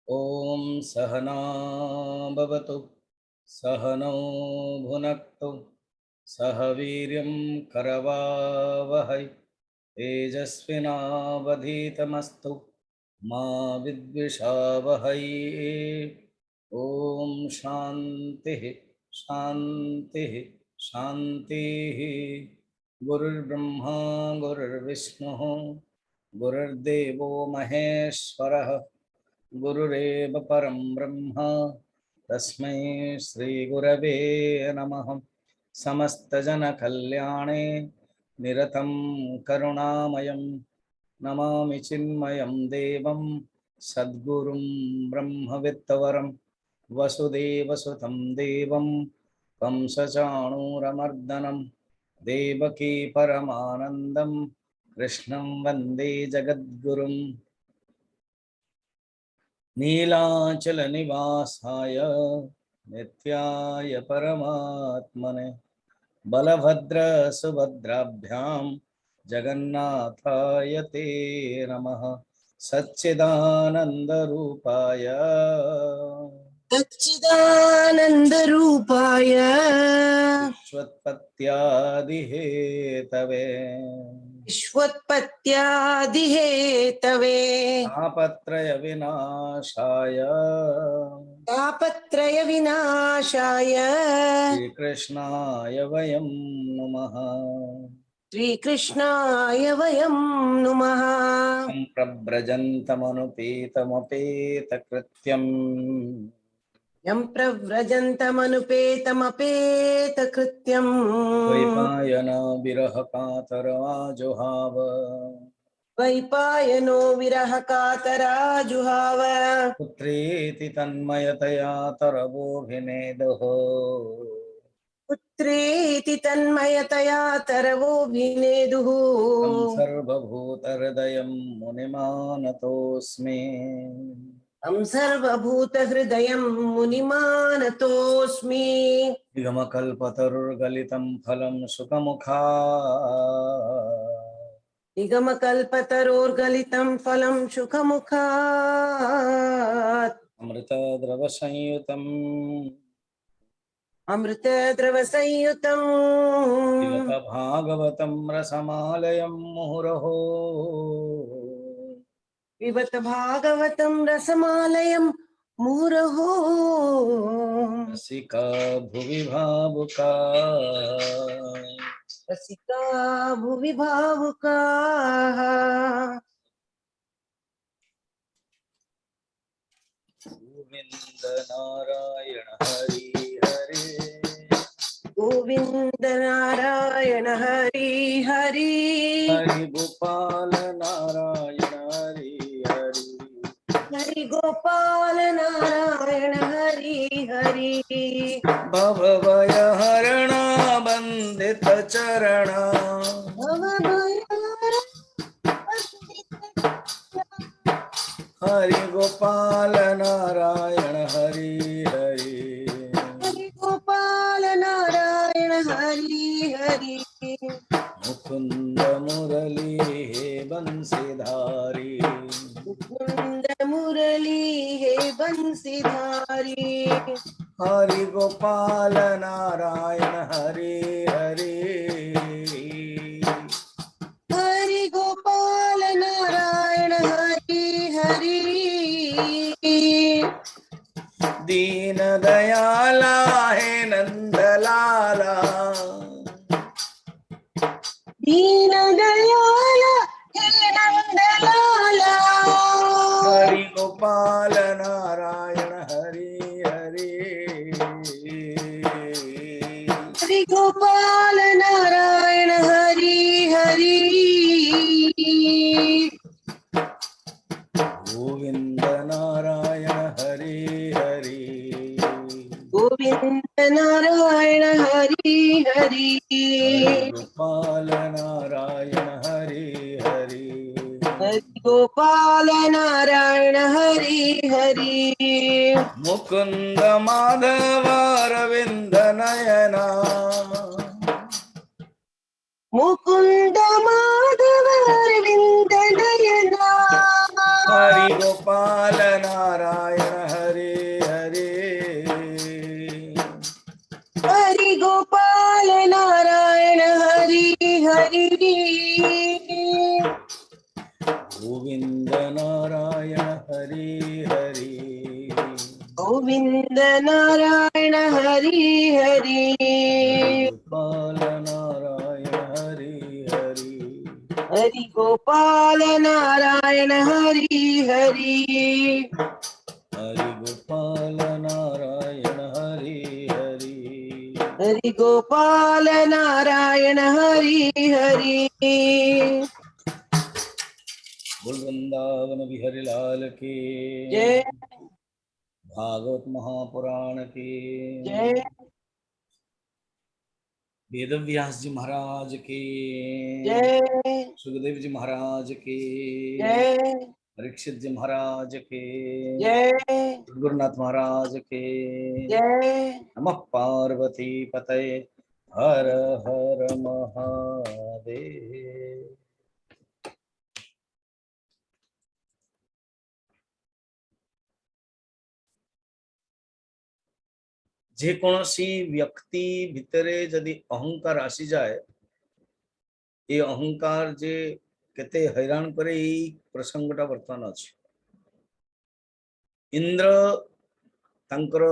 ॐ सहना भवतु सहनौ भुनक्तु सह वीर्यं करवावहै तेजस्विनावधीतमस्तु मा विद्विषावहै। ॐ शान्तिः शान्तिः शान्तिः। गुरुर्ब्रह्मा गुरुर्विष्णुः गुरुर्देवो महेश्वरः गुरुरेव परं ब्रह्म तस्मै श्रीगुरवे नमः। समस्तजनकल्याणे निरतं करुणामयं नमामि चिन्मयं देवं सद्गुरुं ब्रह्मवित्तवरं वसुदेवसुतं देवं कंसचाणूरमर्दनं देवकी परमानन्दं कृष्णं वन्दे जगद्गुरुं। नीलाचलनिवासाय नित्याय परमात्मने बलभद्रसुभद्राभ्यां जगन्नाथाय ते नमः। सच्चिदानन्दरूपाय सच्चिदानन्दरूपाय विश्वोत्पत्त्यादिहेतवे विश्वोत्पत्त्यादिहेतवे तापत्रय विनाशाय तापत्रयविनाशाय श्रीकृष्णाय वयं नुमः। श्रीकृष्णाय वयं नुमः। प्रव्रजन्तमनुपेतमपेतकृत्यम् यं प्रव्रजन्तमनुपेतमपेतकृत्यम् द्वैपायनो विरहकातरवाजुहाव द्वैपायनो विरहकातराजुहाव पुत्रेति तन्मयतया तरवोऽभिनेदुः पुत्रेति तन्मयतया तरवोऽभिनेदुः तं सर्वभूतहृदयं मुनिमानतोऽस्मि। तं सर्वभूतहृदयं मुनिमानतोऽस्मि। निगमकल्पतरुर्गलितं फलं सुखमुखा निगमकल्पतरोर्गलितं फलं सुखमुखात् अमृतद्रवसंयुतम् अमृतद्रवसंयुतम् पिबत भागवतं रसमालयं मुहुरहो पिबत भागवतं रसमालयं मुहुरहो रसिका भुवि भावुका रसिका भुवि भावुकाः। गोविंद नारायण हरि हरे गोविंद नारायण हरि हरि हरि गोपाल नारायण हरि हरि हरि गोपाल नारायण हरि हरि भवभय हरण बंदित चरण हरि गोपाल नारायण हरि हरि हरि गोपाल नारायण हरि हरि मुकुंद मुरली हे बंसीधारी मुकुंद मुरली हे बंसीधारी हरि गोपाल नारायण हरि हरि हरि गोपाल नारायण हरि हरि दीन दयाला हे नंदलाला दीन दयाल हे नंदलाला हरि गोपाल नारायण हरि हरि हरि गोपाल नारायण हरि हरि गोविंद नारायण हरि हरि गोविंद नारायण हरि हरि गोपाल नारायण हरि हरि हरि गोपाल नारायण हरि हरि मुकुंद माधव अरविंद नयना मुकुंद माधव हरि गोविंद नारायण हरि हरि गोविंद नारायण हरि हरि गोपाल नारायण हरि हरि हरि गोपाल नारायण हरि हरि हरि गोपाल नारायण हरि हरि हरि गोपाल नारायण हरि हरि बोल वृंदावन बिहारी लाल की जय भागवत महापुराण की जय वेद व्यास जी महाराज की जय सुखदेव जी महाराज की जय परीक्षित जी महाराज के जय गुरुनाथ महाराज के जय नमः पार्वती पतये हर हर महादेव। जे कौनसी व्यक्ति भितरे जदि अहंकार आसी जाए ये अहंकार जे केते हैरान करे यही प्रसंगटा वर्तमान अछि। इंद्र तांकर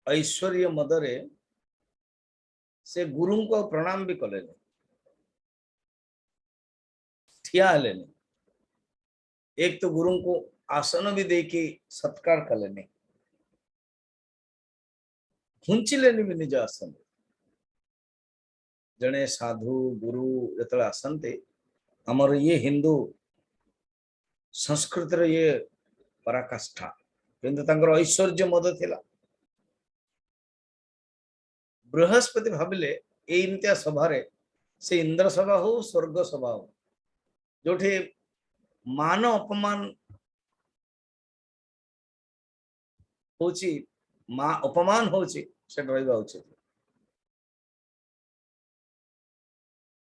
ऐश्वर्य मदरे से गुरु को प्रणाम भी कले ठिया हेले एक तो गुरु को आसन भी देके सत्कार कले घुंचिले भी निज आसन जने साधु गुरु जतले आसनते हमर ये हिंदू संस्कृत रे ये पराकाष्ठा किंतु तांकर ऐश्वर्य मद थिला बृहस्पति भाबिले ए इम्तिया सभा रे से इंद्र सभा हो स्वर्ग सभा हो जोठे मान अपमान होची मा अपमान होची से रहइबा उचित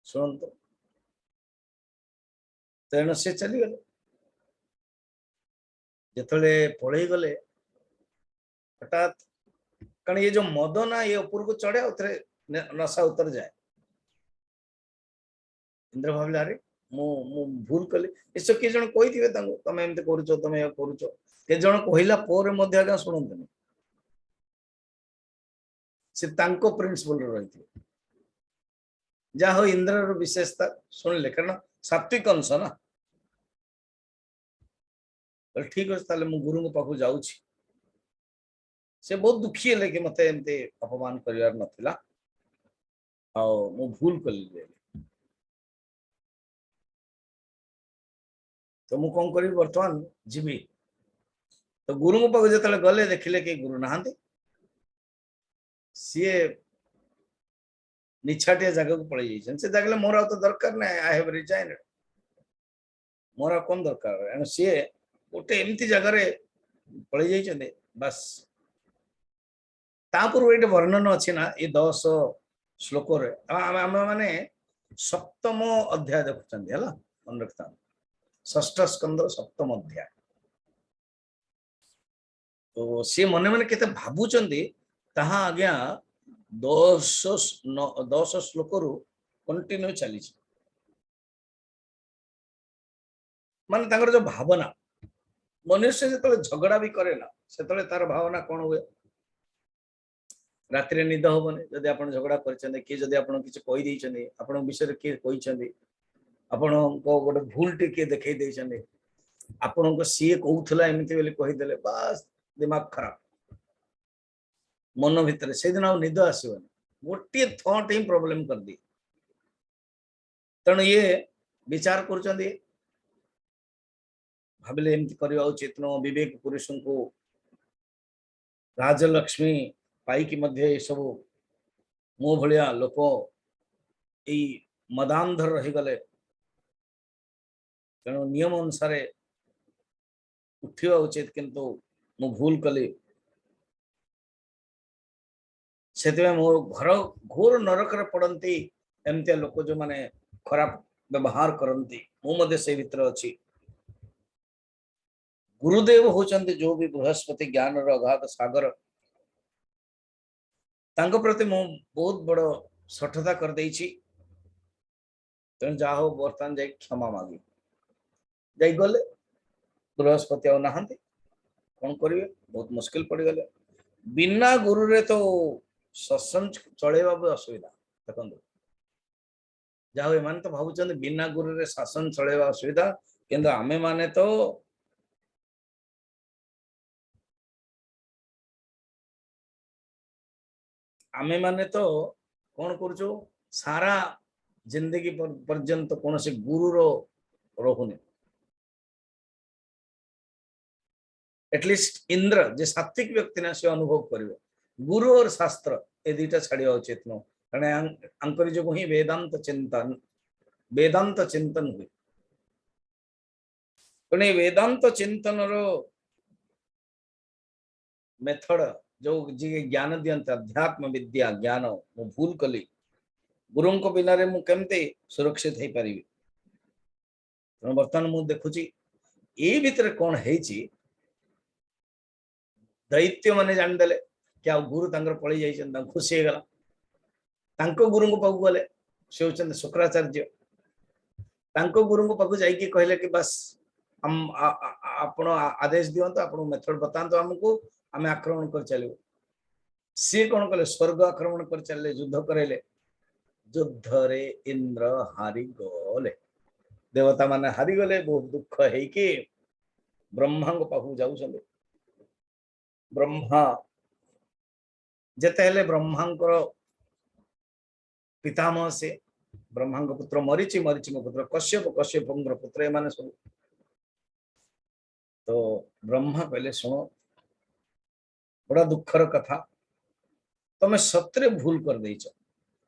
सुनंत तेणु से चली गले जतले पळई गले हठात कारण ये जो मद ना ये ऊपर को चढ़े उतरे नशा उतर जाए इंद्र भाविले अरे मु भूल कले इसो के जण कोइ दिबे तांगो तमे एमते करूचो तमे या करूचो के जण कहिला पोरे मध्ये आगा सुनंतनी से तांको प्रिंसिपल रहिथि जा हो इंद्र रो विशेषता सुनले कारण सात्विक अंश ना ठीक अछि ताले मु गुरु को पाखु जाउछि से बहुत दुखी है कि मते एमते अपमान करियार नथिला आ मु भूल कली तो मु कोन करी वर्तमान जीवी तो गुरु को पाखु जतले गले देखिले कि गुरु नहांती सीए निछाटिया जगह को पड़े जाइछन से जगले मोर आ तो दरकार नै आई हैव रिजाइन्ड मोर कोन दरकार एन सीए ओटे एमती जगह रे पड़े जाइछन बस तापुर एटे वर्णन अछि ना ए 10 श्लोक रे हम माने सप्तम अध्याय देखुछन हला मन रखता षष्ठ स्कंद सप्तम अध्याय तो सी मने मने केते भाबुचंदी ताहा आज्ञा 10 श्लोक रु कंटिन्यू चली माने तांगर जो भावना मनुष्य जतले झगड़ा भी करे ना सेतले तार भावना कोन हुए रात्रि निद होबने जदि आपण झगड़ा करछन कि जदि आपण किछ कहि दैछन आपण विषय के कहिछन आपण को गोटे भूल टिके देखै दैछन आपण को सीए कहउथला एमिति बेले कहि देले बस दिमाग खराब मन भीतर से दिन आ निद आसीबन गोटे थॉट ही प्रॉब्लम कर दी तण ये विचार करछन भाबिले एमिति करिया उचित न विवेक पुरुषन को राजलक्ष्मी पाई की मध्य सब मो भलिया लोक ए मदांधर रही गले तेणु नियम अनुसार उठिवा उचित किंतु मु भूल कली से मो घर घोर नरक रे पड़ती एमती लोक जो माने खराब व्यवहार करती मु मध्य से भीतर अच्छी गुरुदेव होचंती जो भी बृहस्पति ज्ञान रो अगाध सागर तांको प्रति मु बहुत बड़ सठता कर देछि तेणु जहा हो बर्तमान जाए क्षमा मागी जाई गले बृहस्पति आ नहांती कौन करेंगे बहुत मुश्किल पड़ गले बिना गुरु रे तो सत्संग चलेबा भी असुविधा देखो जाओ एम तो भावुं बिना गुरु रे शासन चलेबा असुविधा किंतु आमे माने तो आमे माने तो कौन करुचु सारा जिंदगी पर्यंत कौन से गुरु रो रहुनी एटलिस्ट इंद्र जे सात्विक व्यक्ति ना से अनुभव करिवो गुरु और शास्त्र ए दुईटा छाड़िया उचित नो कारण अंकर जो ही वेदांत चिंतन हुए तेणु वेदांत चिंतन रो मेथड जो जी ज्ञान दियंते अध्यात्म विद्या ज्ञान मु भूल कली गुरु को बिना रे मु केमते सुरक्षित हो पारि बर्तमान मु देखुची ए भितर कौन हेची दैत्य माने जानदेले क्या गुरु तांकर पळी जाइछन ता खुशी हे गला तांको गुरु को पाकु गले से होचन शुक्राचार्य तांको गुरु को पाकु जाई के कहले कि बस हम आपण आदेश दियंतो आपण मेथड बतांतो हमको आमे आक्रमण कर चलियो सी कोन कले स्वर्ग आक्रमण कर चलले युद्ध करेले युद्ध रे इंद्र हारी गले देवता माने हारी गले बहुत दुख है कि ब्रह्मा को पाकु जाउछन ब्रह्मा जेते हेले ब्रह्मांकर पितामह से ब्रह्मांक पुत्र मरीचि मरीचि पुत्र कश्यप कश्यपंकर पुत्र एमाने सब तो ब्रह्मा कहले सुनो बड़ा दुखर कथा तमे सत्रे भूल कर देइछ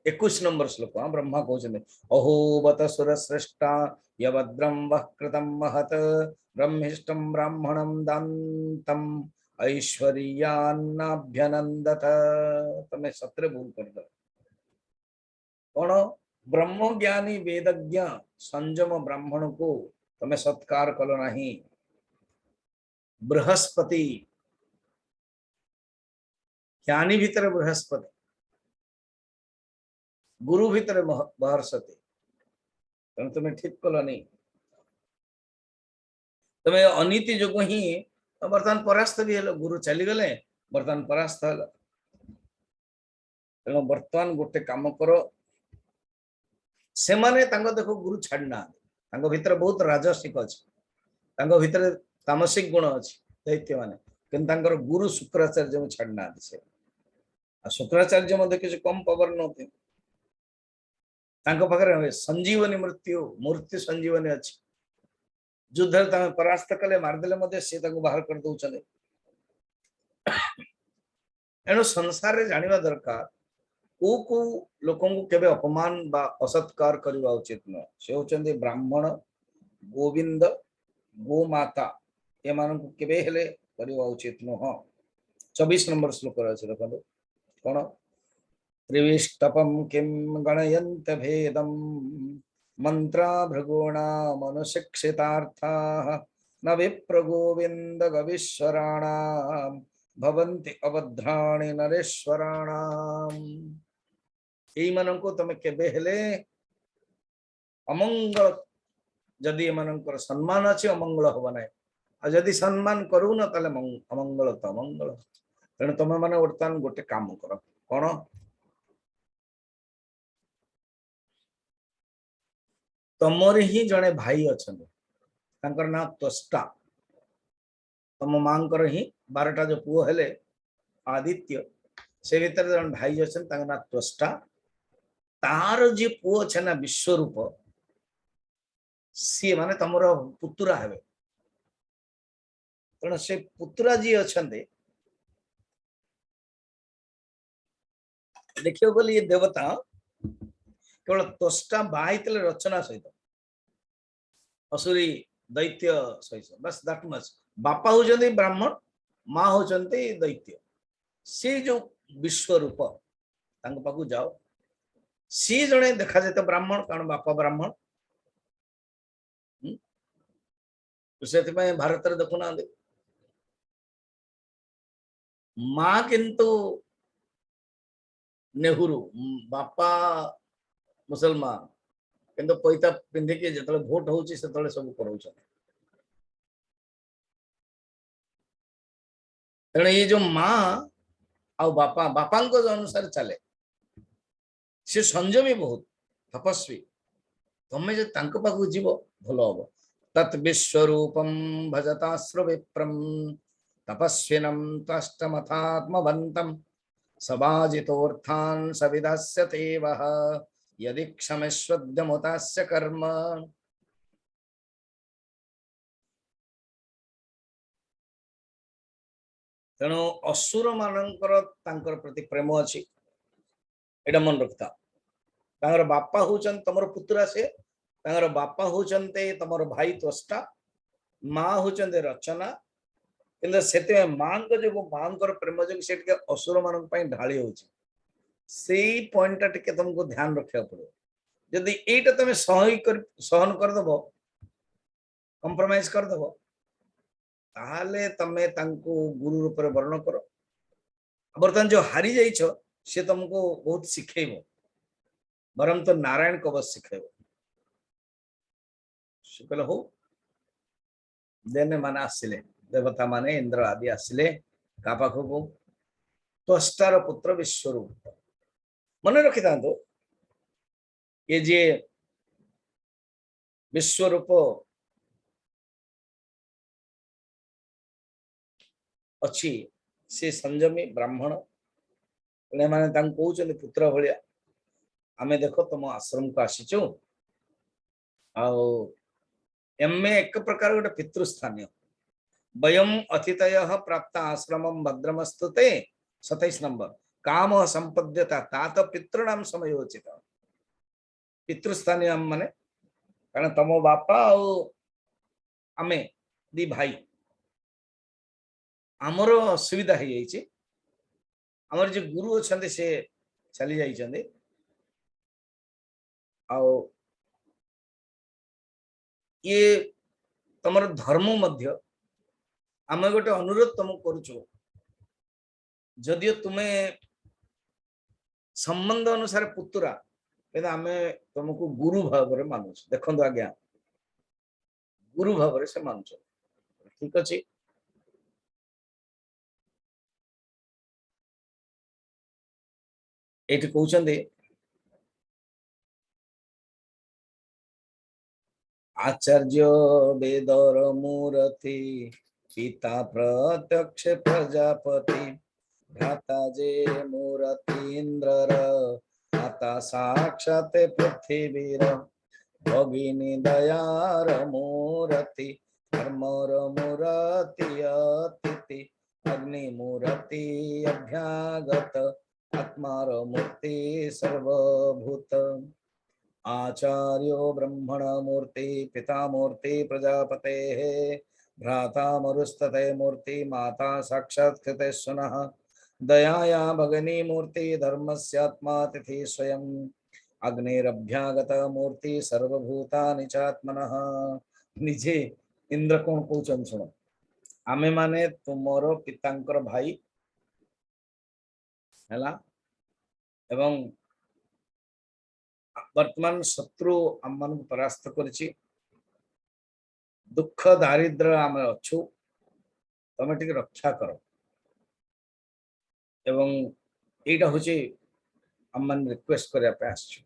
21 नंबर श्लोक ब्रह्मा कहते अहो बत सुर श्रेष्ठा यवद्रम वः कृतं महत ब्रह्मिष्टं ब्राह्मणं दान्तम ऐश्वर्यान्नाभ्यनंदत तमे सत्रे भूल कर दो कौन ब्रह्म ज्ञानी वेदज्ञ संयम ब्राह्मण को तमे सत्कार कलो नहीं बृहस्पति ज्ञानी भीतर बृहस्पति गुरु भीतर महर्षति तेणु तुम्हें ठीक कल नहीं तुम्हें अनीति जो ही बर्तमान परास्त भी हेलो गुरु चली गले बर्तमान परास्त हेलो तेणु बर्तमान गोटे काम करो से माने तांको देखो गुरु छाड़ना तांको भीतर बहुत राजसिक अछि तांको भीतर तामसिक गुण अछि दैत्य माने किंतु तांकर गुरु शुक्राचार्य में छाड़ना से आ शुक्राचार्य मध्ये किछ कम पावर नथि तांको पाखरे संजीवनी मूर्ति संजीवनी अछि युद्ध तामे परास्त कले मारदेले मध्ये से तांको बाहर कर दउछले एनो संसार रे जानिबा दरकार को लोकों को केबे अपमान बा असत्कार करवा उचित न से होचंदे ब्राह्मण गोविंद गोमाता ए मान को केबे हेले करवा उचित न हो 24 नंबर श्लोक अछि देखो कोन त्रिविष्टपम किम गणयन्त भेदम मंत्रा भृगुणा मनुशिक्षितार्थाः न विप्र गोविंद गविश्वराणाम भवन्ति अभद्राणि नरेश्वराणाम एई मानन को तमे केबे हेले अमंगल जदि एमानकर सम्मान अछि अमंगल होबा नै आ जदि सम्मान करू न ताले अमंगल तो अमंगल तेणु तमे माने वर्तमान गोटे काम करो कोन तमर ही जने भाई अछन तांकर ना त्वष्टा तम मांकर ही 12टा जो पुओ हेले आदित्य से भीतर जन भाई अछन तांकर ना त्वष्टा तार जे पुओ छ ना विश्वरूप सी माने तमरो पुत्रा हेबे तेणु से पुत्रा जी अछंदे देखियो बोली ये देवता केवल त्वष्टा बाहितले रचना सहित असुरी दैत्य सहित बस दैट मच बापा होचंदी ब्राह्मण माँ होचंदी दैत्य से जो विश्वरूप तांको पाकु जाओ सी जने देखा जाते ब्राह्मण कारण बापा ब्राह्मण से भारत रे देखुना माँ किंतु नेहरू बापा मुसलमान किंतु पैता पिंधिकी जो भोट होची से सब कराउछ। तेणु ये जो माँ आ बापा बापा अनुसार चले सी संयमी बहुत तपस्वी तमें जो पाखु जीव भल हम तत् विश्वरूपम भजताश्र विप्रम तपस्विनम त्वष्टमथात्मवंतम सबाजितोर्थान सविदास्यते वः यदि क्षमेष्वद्यमुतास्य कर्म। तेणु असुर मानकर तांकर प्रति प्रेम अच्छी एटा मन रखता। तांकर बापा होचन तमर पुत्रा से तांकर बापा होचनते तमर भाई त्वष्टा माँ होचनते रचना किंतु सेते मां को जो मां प्रेम जो से असुर मान ढाली होची से पॉइंट टिके तुमको ध्यान रखा पड़ो। जदि एटा तुम सहन करदेव कंप्रोमाइज करदेव ताहले तमे तांको गुरु रूप में वर्ण कर। बर्तमान जो हारी जाइछ से तुमको बहुत शिखेब बरम तो नारायण कवच शिखेब शुक्ल हो देने माने आसिले देवता माने इंद्र आदि आसिले का पाखको त्वष्टार पुत्र विश्वरूप मन रखी था। ये जे विश्वरूप अच्छी से संयमी ब्राह्मण माने कहते पुत्र भाया आमे देखो तुम आश्रम को आसीचु एमे एक प्रकार गोटे पितृस्थानीय वयम अतिथय प्राप्त आश्रम भद्रमस्तुते 27 नंबर काम संपद्यता तात पितृणाम समयोचित पितृस्थानीय माने कारण तमो बापा आमे दी भाई आमर असुविधा हो जाइए आमर जो गुरु अच्छा से चली जाइए ये तमर धर्म मध्य आम गोटे अनुरोध तुम करुचु जदियो तुम्हें संबंध अनुसार पुतुरा आम तुमको गुरु भाव में मानुच देखो आज्ञा गुरु भाव से मानुच ठीक अच्छे। ये कहते आचार्य वेदर मूर्ति पिता प्रत्यक्ष प्रजापति भ्राता जे मूर्ति इंद्र माता साक्षात पृथ्वीर भगिनी दयार मूर्ति धर्मर मूर्ति अतिथि अग्नि मूर्ति अभ्यागत आत्मार मूर्ति सर्वभूत आचार्यो ब्रह्मण मूर्ति पिता मूर्ति प्रजापते भ्राता मरुस्तते मूर्ति माता साक्षात् कृतेश्वनः दयाया भगिनी मूर्ति धर्मस्यात्मा तिथि स्वयं अग्निरभ्यागत मूर्ति सर्वभूतानि चात्मनः। निजे इंद्र कौन कहउछन सुनो आमे माने तुमरो पितांकर भाई हैला एवं वर्तमान शत्रु आम मान परास्त करिछि दुख दारिद्र आम अच्छु तमे टिके रक्षा कर एवं एटा होछि आम मान रिक्वेस्ट करिया पे आछछु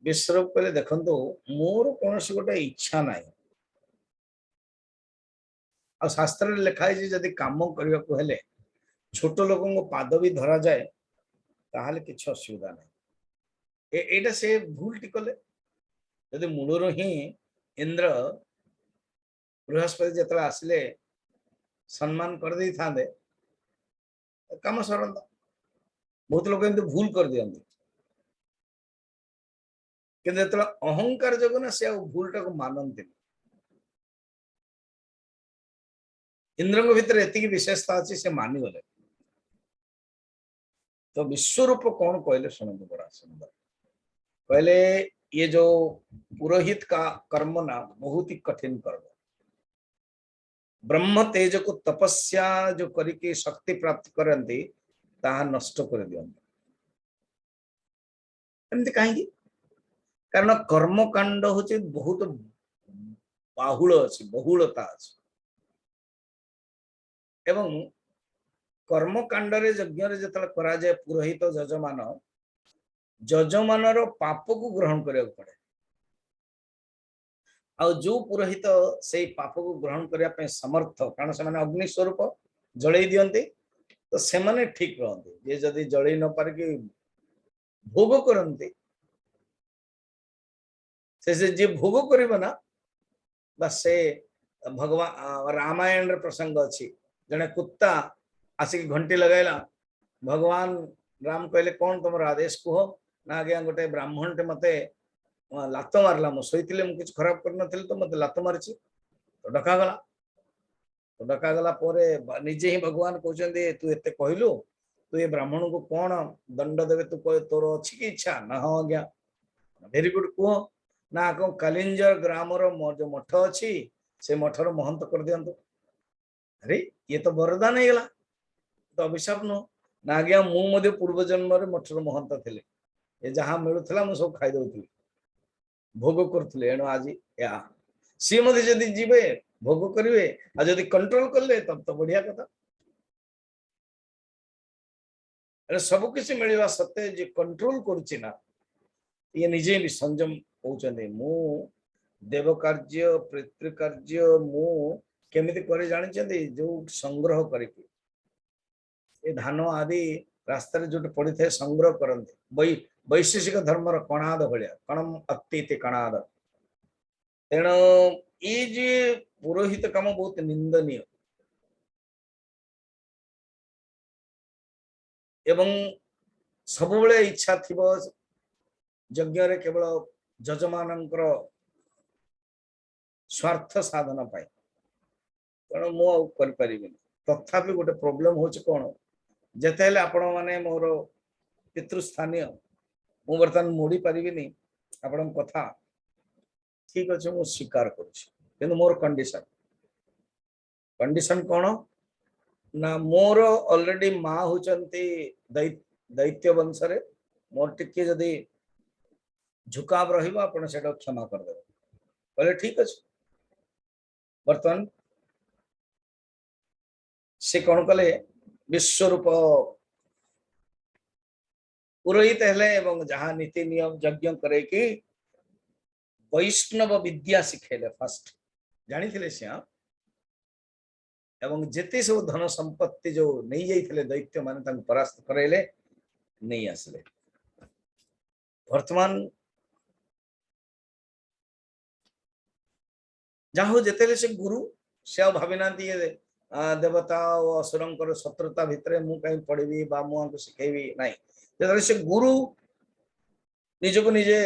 विश्वरूप पहले देखंतु मोर कोनसी गोटे इच्छा नाही आ शास्त्र रे लिखा है जदि काम करबा को हेले छोट लोगों को पाद भी धरा जाए ताहाले किछ असुविधा नाही एटा से भूल टिकले यदि मूलर ही इंद्र बृहस्पति जत आसिले सम्मान कर दे था कम सरंता बहुत लोग भूल कर दिखते कि अहंकार जगह ना से भूल टाक मानती इंद्र भितर एति विशेषता अच्छी से मानिगले तो विश्वरूप कौन कहले शुणु बड़ा सुंदर कहले ये जो पुरोहित का कर्म ना बहुत ही कठिन कर्म ब्रह्म तेज को तपस्या जो करके शक्ति प्राप्त करती ताहा नष्ट कर दियंती एमती कहीं कारण कर्मकांड होची बहुत बाहुल अछि बहुलता अछि एवं कर्मकांड रे यज्ञ रे जतले करा जाय पुरोहित जजमान पाप को ग्रहण करने पड़े आ जो पुरोहित से पाप को ग्रहण करने समर्थ कारण से अग्नि स्वरूप जड़े दियंती तो से माने ठीक रहते जे जदि जड़े न पार कि भोग करते से जे भोग करिबो ना बस से भगवान रामायण रे प्रसंग अछि जने कुत्ता आसिक घंटी लगाइला भगवान राम कहले कौन तुम आदेश कह ना आज्ञा गोटे ब्राह्मण टे मते लात मारला मो शोइतिले मु किछ खराब कर नथिल तो मते लात मारछि तो डका गला निजे ही भगवान कहते तू एते कहलु तू ये ब्राह्मण को कौन दंड देवे तू कह तोर अच्छी की इच्छा ना हाँ आज्ञा वेरी गुड कह ना कौन कालिंजर ग्राम जो मठ अच्छी से मठर महंत कर दियंतु अरे ये तो वरदान हो गला तो अभिशाप नुह ना आज्ञा मु पूर्व जन्म मठर महंत थे ये जहाँ मिलूला मुझे सब खाई दौली भोग करुले एणु आज या सी मध्य जदि जीवे भोग करेंगे आ जदि कंट्रोल कले तब तो बढ़िया कथा सब किसी मिलवा सत्ते जे कंट्रोल करुच्ची ना ये निजे भी संयम कहते मु देव कार्य पितृ कार्य मु केमिति करे जानिछन्ति जो संग्रह करके ए धान आदि रास्ता जो पड़ी थे संग्रह करते वैशेषिक धर्मर कणाद भाया कणम अतीति कणाद तेणु ये जे पुरोहित काम बहुत निंदनीय एवं सब इच्छा थी यज्ञ रे केवल जजमान स्वार्थ साधन पाई तेणु मुझे तथापि गोटे प्रोब्लेम हो कौन जिते आपण मैंने मोर पितृस्थानीय मु बर्तमान मोड़ी पारिनी आपण कथा ठीक अच्छे मु स्वीकार कर मोर कंडीशन कंडीशन कौन ना मोर ऑलरेडी माँ होचंती दैत्य वंश रे मोर टिके जदि झुकाव रहिबा आपण सेटा क्षमा कर देबे बोले ठीक अच्छे बर्तमान से कौन कले विश्वरूप पुरोहित हेले एवं जहाँ नीति नियम यज्ञ करे कि वैष्णव विद्या शिखेले फर्स्ट जानी थे से एवं जेते सब धन संपत्ति जो नहीं जाइए दैत्य मान परास्त करैले नहीं आसले वर्तमान जहाँ जेते से गुरु से भावी ना देवता और असुरंकर शत्रुता भितर मु कहीं पढ़ी मुझे शिखेबी ना जो से गुरु निजको निजे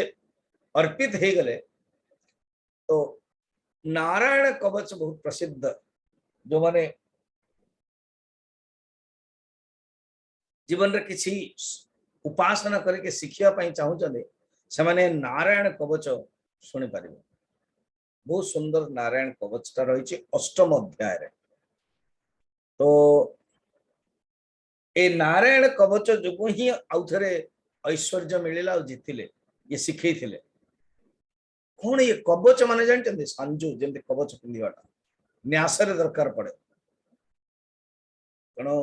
अर्पित हो गले तो नारायण कवच बहुत प्रसिद्ध जो माने जीवन रे किसी उपासना करके शिखिया चाहूँ से माने नारायण कवच शुणी पारे बहुत सुंदर नारायण कवचटा रही अष्टम अध्याय रे तो ए नारायण कवच जो ही आउ थे ऐश्वर्य मिलला जीतिले ये शिखे कौन ये कवच माने जानते संजू जमी कवच पिंधाटा न्यास दरकार पड़े तेणु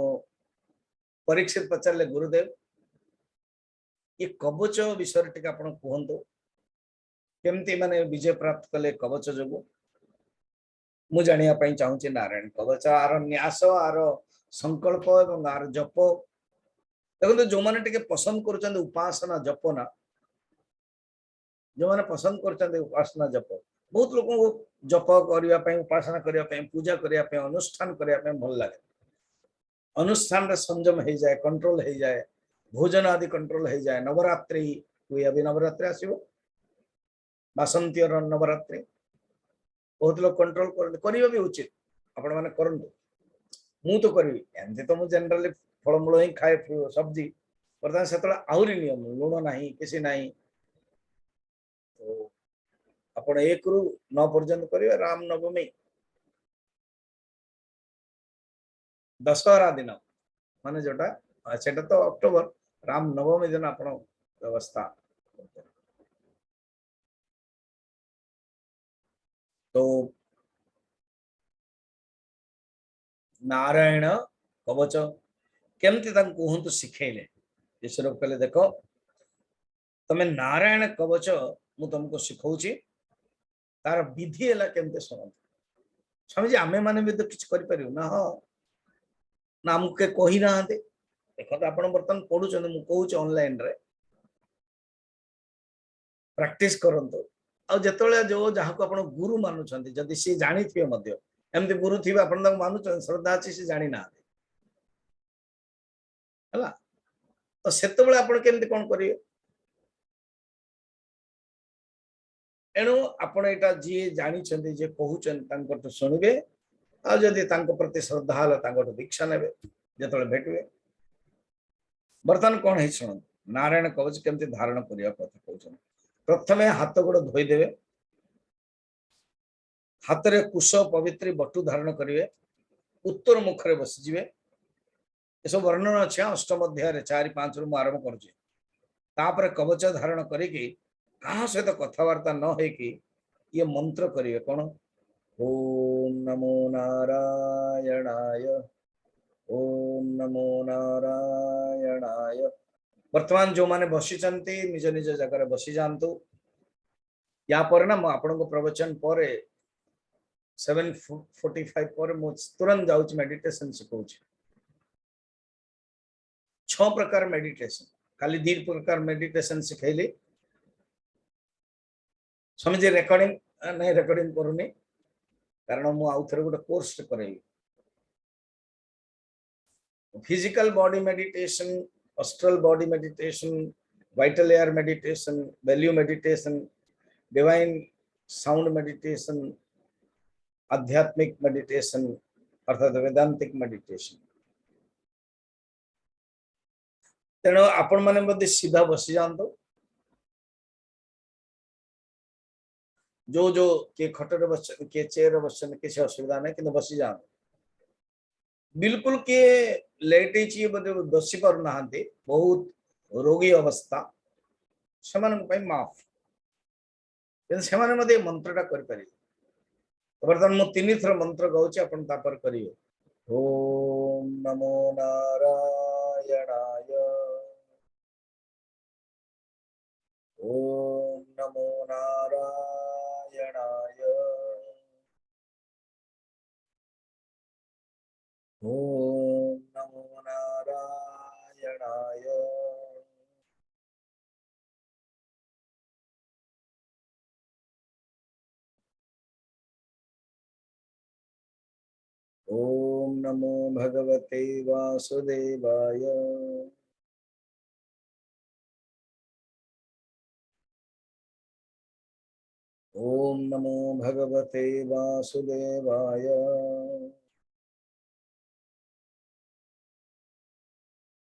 परीक्षित पचारे गुरुदेव ये कवच विषय टे कहतु केमती माने विजय प्राप्त कले कवच जो मु जानापी चाहूँगी नारायण कवच आर न्यास आर संकल्प एवं आर जप देखो जो मैंने टे पसंद कर उपासना जपना जो मैंने पसंद कर उपासना जप बहुत लोक जप करने उपासना करने पूजा करने अनुष्ठान करने भल लगे अनुष्ठान रे संयम हो जाए कंट्रोल हो जाए भोजन आदि कंट्रोल हो जाए नवरात्रि हुए अभी नवरात्रि आसो बासंती और नवरात्रि बहुत लोग कंट्रोल करने भी उचित आपण मैंने करूँ मु तो करी एमती तो मुझे जनरली फलमूल ही खाए सब्जी बर्तमान से आहरी नियम लुण ना किसी ना तो आपण 1 रु 9 पर्यंत करेंगे राम नवमी दशहरा दिन माने जोटा सेटा तो अक्टोबर राम नवमी दिन आप व्यवस्था तो नारायण कवच केमती कहतु शिखेले ईश्वर कहले देख तमें नारायण कवच मु तुमको शिखौची तार विधि है केमते शुण स्वामी आमे माने भी तो किछ करि परियो ना हाँ ना हमको के कही ना देखो तो आपण बर्तमान पढुछन मु कहूछ ऑनलाइन रे प्रैक्टिस करंतो आ जेतले जो जहा को आपण गुरु मानुछंती जदी से जानि थिए मध्य एमती गुरु थिबे आपण तक मानुछन श्रद्धा अछि से जानि ना हला तो सेते बेले आपण केमती कोन करिवे एणु आपण एटा जी जानिछंती जे कहूछन तांकर तो सुनिबे आ जदी तांको प्रति श्रद्धा हला तांको दीक्षा नेबे जेतले भेटवे बर्तमान कोन है सुन नारायण कवच केमती धारण करिया कथा कहउछन प्रथमे हाथ गोड़ धोई देबे हाथ रे कुश पवित्री बटु धारण करिवे उत्तर मुख रे बस जिवे एसो वर्णन अछि अष्टम अध्याय रे 4-5 रु आरंभ करछि तापर कवच धारण करिकि कहा सहित कथावार्ता न है कि ये मंत्र करिवे कोन ओम नमो नारायणाय ओम नमो नारायणाय वर्तमान जो माने बसी चंती निज निज जगह बसी जानतु या पर ना आपण को प्रवचन पर 7:45 पर मु तुरंत जाउच मेडिटेशन सिखौछ 6 प्रकार मेडिटेशन खाली 2 प्रकार मेडिटेशन सिखैली समझे रेकॉर्डिंग नहीं रेकॉर्डिंग करूनी कारण मु आउ थरे गोटे कोर्स करैली physical body meditation astral body meditation vital air meditation value meditation divine sound meditation आध्यात्मिक मेडिटेशन अर्थात वेदांतिक मेडिटेशन तेणु आपण माने मध्ये सीधा बसी जानतो जो के खटरे बसन के चेयर बसन किसी असुविधा नहीं कि बसी जान बिल्कुल के लेट बसी पार ना बहुत रोगी अवस्था से माफ से मंत्रटा कर बर्तमान मु 3 थर मंत्र गाउची आपण तापर करियो ओम नमो नारायणाय ओम नमो नारायणाय ओम नमो नारायणाय ओम नमो भगवते वासुदेवाय ओम नमो भगवते वासुदेवाय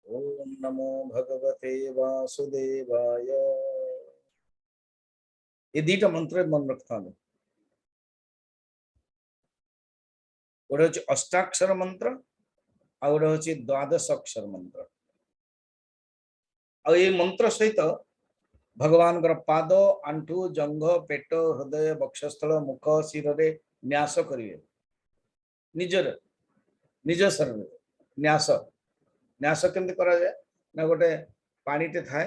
ओम नमो भगवते वासुदेवाय ये 2टा मंत्र मन रखता है गोटे हूँ अष्टाक्षर मंत्र आ गोटे हूँ द्वादश अक्षर मंत्र आ ये मंत्र सहित भगवान पाद आंठू जंघ पेट हृदय वक्षस्थल मुख शिर रे न्यास करिवे निजर निज शरीर न्यास न्यास केमती करा जाए ना गोटे पानीटे थाए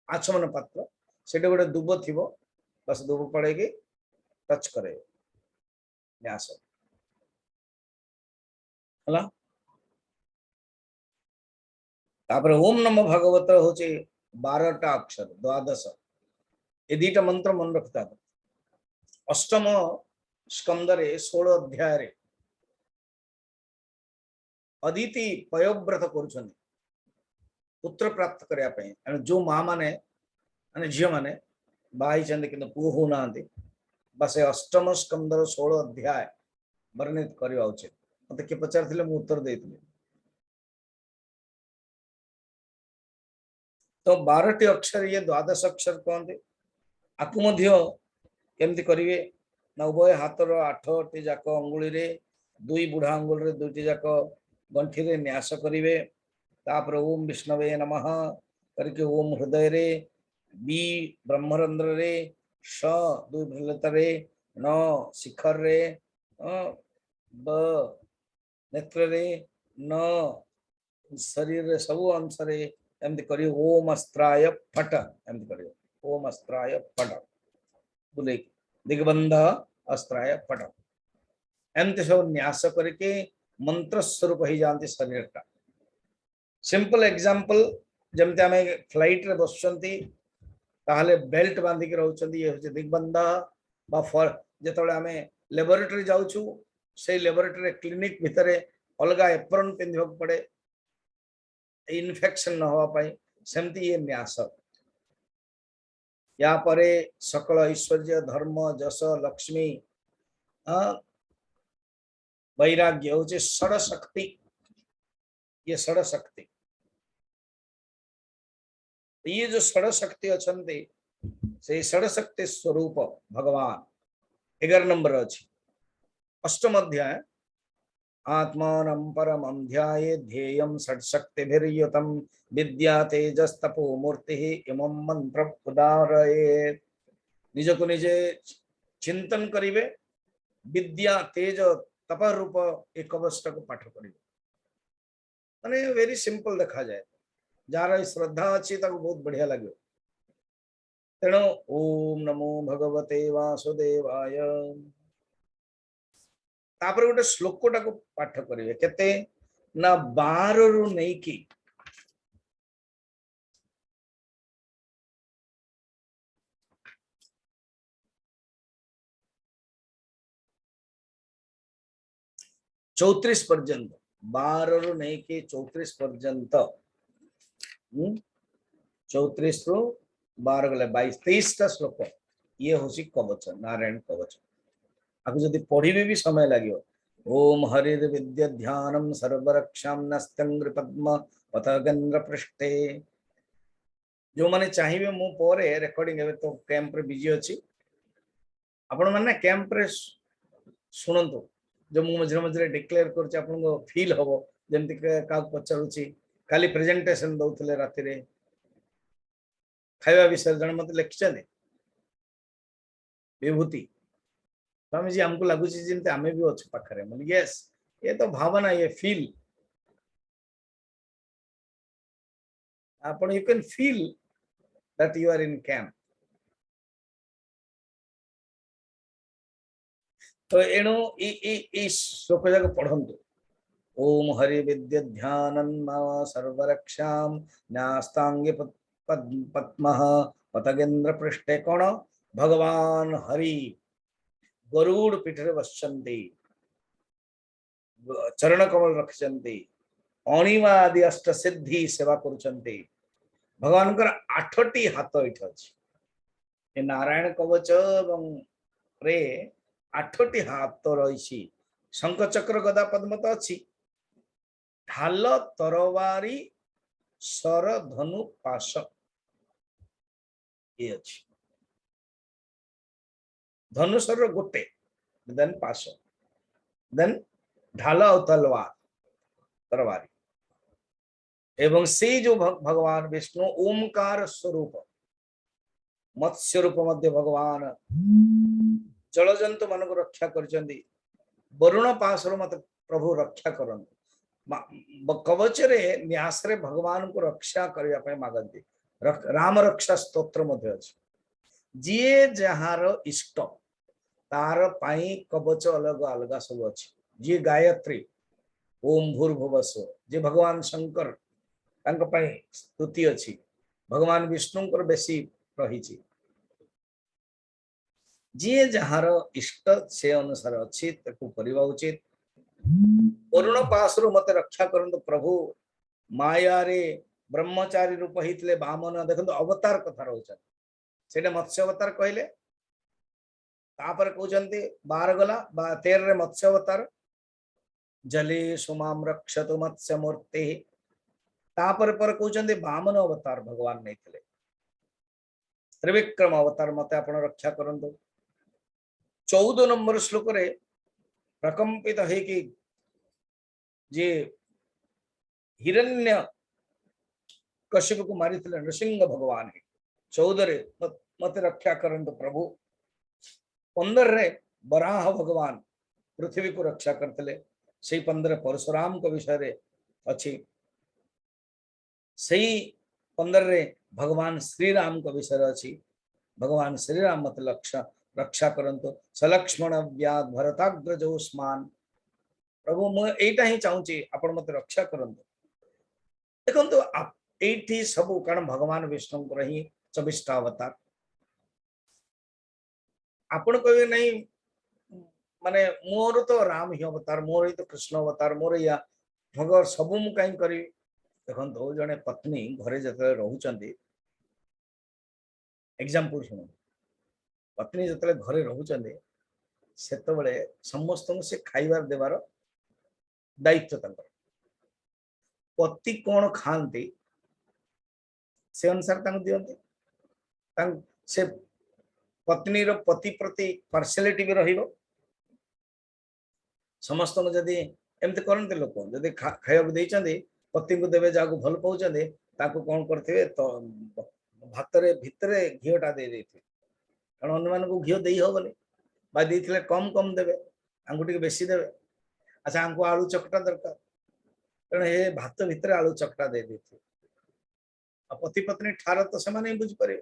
आचमन पात्र से गोटे दुब थी बस दुब पड़े टच करे न्यास हला तापर ओम नमो भगवत होचे 12टा अक्षर द्वादश ये 2टा मंत्र मन रखता अष्टम स्कंद रे 16 अध्याय रे अदिति पयोव्रत करुछन पुत्र प्राप्त करिया पई जो मां माने अने झियो माने बाई चंद किंतु पुओ हो नांती बस अष्टम स्कंद 16 अध्याय वर्णित करवा उचित मते के पचारथिले मु उत्तर देइथिले तो 12टी अक्षर ये द्वादश अक्षर कहते आकु मध्य केमती करिवे ना उभय हाथर 8टी जाक अंगुली रे 2 बुढ़ा अंगुल रे 2टी जाक गंठी रे न्यास करिवे तापर ओम विष्णवे नमः करके ओम हृदय रे बी ब्रह्मरंध्र रे श 2 भ्रलता रे न शिखर रे ब नेत्र रे न शरीर रे सब अंश रे एमती करियो ओम अस्त्राय फट एमती करियो ओम अस्त्राय फट बुले दिग्बंध अस्त्राय फट एमती सब न्यास करके मंत्र स्वरूप हो जाती शरीर का सिंपल एग्जांपल जमते आम फ्लाइट रे बसुंती ताहले बेल्ट बांधिक रहउछंती ये होचे दिग्बंध बा फॉर जेतबे आमे लेबोरेटरी जाउछु से लेबोरेटरी क्लिनिक भितरे अलगा एप्रन पिंधक पड़े इन्फेक्शन न होवा पाई सेमती ये न्यास या परे सकल ऐश्वर्य धर्म जस लक्ष्मी वैराग्य होचे षड शक्ति ये षड शक्ति ये जो षड शक्ति अछंती से षड शक्ति स्वरूप भगवान 11 नंबर अच्छी अष्टम अध्याय आत्मानं परमं ध्यायेत् ध्येयं षट्शक्तिभिर्युतं विद्या तेजस्तपो मूर्तिः इमं मंत्र उदारयेत् निज को निजे चिंतन करिवे विद्या तेज तप रूप एक अवस्था को पाठ करिवे माने वेरी सिंपल देखा जाए जार श्रद्धा अच्छी ताको बहुत बढ़िया लगे तेणु ओम नमो भगवते वासुदेवाय तापर गोटे श्लोक टाको पाठ करिवे केते ना 12 रु नहीं की चौतीस पर्यंत 12 रु नहीं की 34 पर्यंत 34 रु 12 गले 22 23 टा श्लोक ये होसी कवच नारायण कवच आपको जदि पढ़िबे भी समय लागियो ओम हरिर विद्या ध्यानम सर्वरक्षाम नस्तंग्र पद्म पतगेन्द्र पृष्ठे जो माने चाहिए मु परे रेकॉर्डिंग एबे तो कैंप रे बिजी अछि आपण माने कैंप रे सुनंतु जो मु मझरे मझरे डिक्लेयर करछि आपण को फील हबो जेंति का पचारुछि खाली प्रेजेंटेशन दउतले राति रे खाଇବା विषय जन मत लिखछने विभूति स्वामी जी हमको लगुच जमी आम भी अच्छे पाखे मतलब यस ये तो भावना ये फील आपण you can feel that you are in camp तो एणु श्लोक जाक पढ़ंतु ओम हरि विद्या ध्यानम सर्वरक्षाम न्यास्तांगे पद्मः पतगेन्द्र पृष्ठे कौन भगवान हरि गरुड़ पीठ रे बसचंती चरण कमल रखचंती अणिमा आदि अष्ट सिद्धि सेवा करुचंती भगवान कर 8टी हाथ इठ अछि नारायण कवच एवं रे 8टी हाथ रही शंख चक्र गदा पद्म तो अच्छी ढाल तरवारी सर धनु पाश ये अच्छी धनुषर गोटे देन पाश देन ढाल और तलवार तरवारी एवं से जो भगवान विष्णु ओमकार स्वरूप मत्स्य रूप मध्य भगवान जलजंतु मान को रक्षा करचंदी वरुण पाशर मत प्रभु रक्षा करंतु कवच रे न्यास रे भगवान को रक्षा करया पे मागंती राम रक्षा स्तोत्र मध्य अछि जीए जहार इष्ट तार पाई कवच अलग अलग सब अच्छी जी गायत्री ओम भूर्भुवस्व जे भगवान शंकर स्तुति अच्छी भगवान विष्णु बेसी रही जी जहार इष्ट से अनुसार अच्छी करवा उचित वरुण पाशरु मत रक्षा करंतु प्रभु माया रे ब्रह्मचारी रूप होते बामन देखो अवतार कथा रोच से मत्स्य अवतार कहले तापर कहते 12 गला 13 रे मत्स्य अवतार जले सुमाम रक्षतु मत्स्य मूर्ति तापर पर कहते बामन अवतार भगवान नहीं थे त्रिविक्रम अवतार मत आपण रक्षा करंतु 14 नंबर श्लोक रे प्रकंपित है कि जे हिरण्य कश्यप को मारी नृसिंह भगवान है 14 रे मत रक्षा करंतु प्रभु 15 रे बराह भगवान पृथ्वी को रक्षा करते से 15 परशुराम को विषय रे अच्छी सही 15 रे भगवान श्री राम को विषय अच्छी भगवान श्री राम मत रक्षा करंतु सलक्ष्मण व्याध भरताग्रजोस्मान प्रभु मु एटा ही चाहूची आपण मत रक्षा करंतु देखंतु एठी सब कारण भगवान विष्णु को ही 24 टा अवतार आपण कहबे नहीं माने मोर तो राम ही अवतार मोर ही तो कृष्ण अवतार मोर या भगवान सब मु कहीं करी देखंतु जने पत्नी घरे जतले रहउचंदी एग्जांपल सुनो पत्नी जतले घरे रहउचंदी सेते बेले समस्त से खाइबार देवार दायित्व तंकर पति कौन खाती से अनुसार दियंती से पत्नी रो पति प्रति पार्शियलिटी भी रहिबो समस्त जदि एमती करते लोक जदि खाया देइचंदी पति को देवे जाको भल पाउचंदी ताको कौन करथिबे तो भात रे भितरे घिओटा दे देथिबे कारण अन्य मान को घिओ देई होबनी बा देथिले कम कम देवे आंगु टिके बेसी देवे अच्छा आंगु आलू चकटा दरकार कारण हे भात भितरे आलू चकटा दे देथिबे पति पत्नी ठार तो से माने बुझ पारे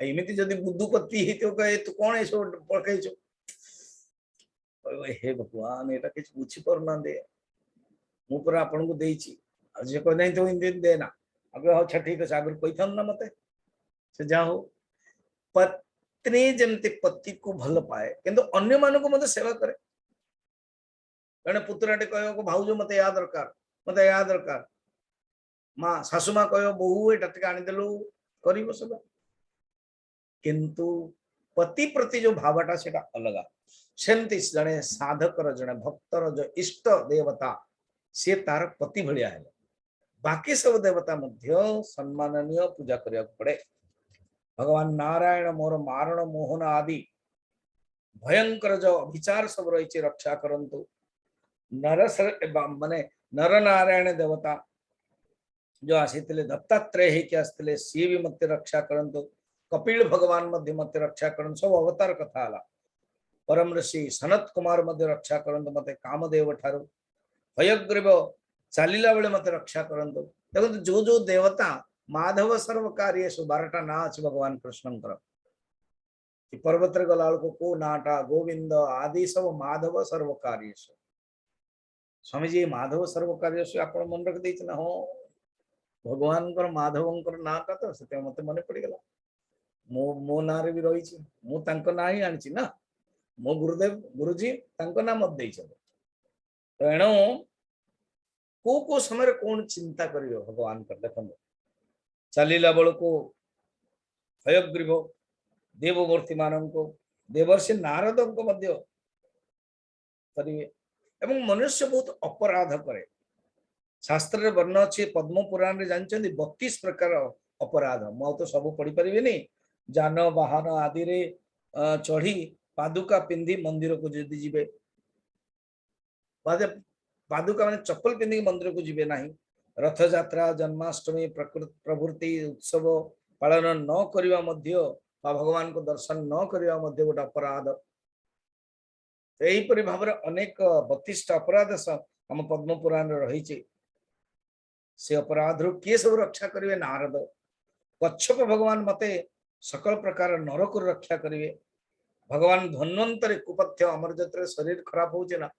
एमिति जदि बुद्धू पति हितो कहे तू कौन ऐसो पकैछो हे भगवान एटा किछ बुझी परना दे मु पर आपन को देइछि आज जे को नहीं तो इंदिन देना अबे हो छठी के सागर कोई थन ना मते से जाओ पत्नी जमते पति को भल पाए किंतु अन्य मान को मते सेवा करे कने पुत्राटे कयो को भाउजो मते या दरकार मां सासु मां कयो बहु एटा टिके आनी देलु करिवो सब किंतु पति प्रति जो भावटा सेटा अलग सेमती जने साधकर जने भक्तर जो इष्ट देवता से तार पति भलिया है बाकी सब देवता मध्य सम्माननीय पूजा करिया पड़े भगवान नारायण मोर मारण मोहन आदि भयंकर जो विचार सब रही रक्षा करंतु नर माने नर नारायण देवता जो आसीते दत्तात्रेय ही के आसते सी भी मत रक्षा करंतु कपिल भगवान मध्य मत रक्षा करन सब अवतार कथा आला परम ऋषि सनत कुमार मध्य रक्षा करंतु मते कामदेव ठारू हयग्रीव चालीला बेले मते रक्षा करंतु देखो जो जो देवता माधव सर्व कार्येषु 12टा ना अछि भगवान कृष्णंकर कि पर्वत रे गलाल को नाटा गोविंद आदि सब माधव सर्व कार्येषु स्वामी जी माधव सर्व कार्येषु आपण मन रख देछ ना हो भगवान कर माधवंकर नाटा तो से मते मने पड़ी गेला मो ना रे भी रही मु तांको ना ही आनी ना मो गुरुदेव गुरुजी तांको ना मत देइछ तेणु को समय कौन चिंता करियो भगवान कर देखो चलीला बेल को हयग्रीव देवमूर्ति मान को देवर्षि नारद को मध्य करिवे एवं मनुष्य बहुत अपराध करे शास्त्र रे वर्ण अछि पद्म पुराण रे जानचंदी 32 प्रकार अपराध मु तो सब पढ़ी परिबेनी जान वाहन आदि रे चढ़ी पादुका पिंधी मंदिर को जदि जीवे पादुका माने चप्पल पिंधी मंदिर को जीवे नहीं रथ यात्रा जन्माष्टमी प्रभृति उत्सव पालन न करिवा मध्य भगवान को दर्शन न करिवा मध्य गोटे अपराध यही परि भाव अनेक 32 अपराध हम पद्म पुराण रही से अपराध रु किए सब रक्षा करिवे नारद कच्छप भगवान मते सकल प्रकार नरक रक्षा करिवे भगवान धन्वंतरी कुपथ्य अमर जत्रे शरीर खराब होचे ना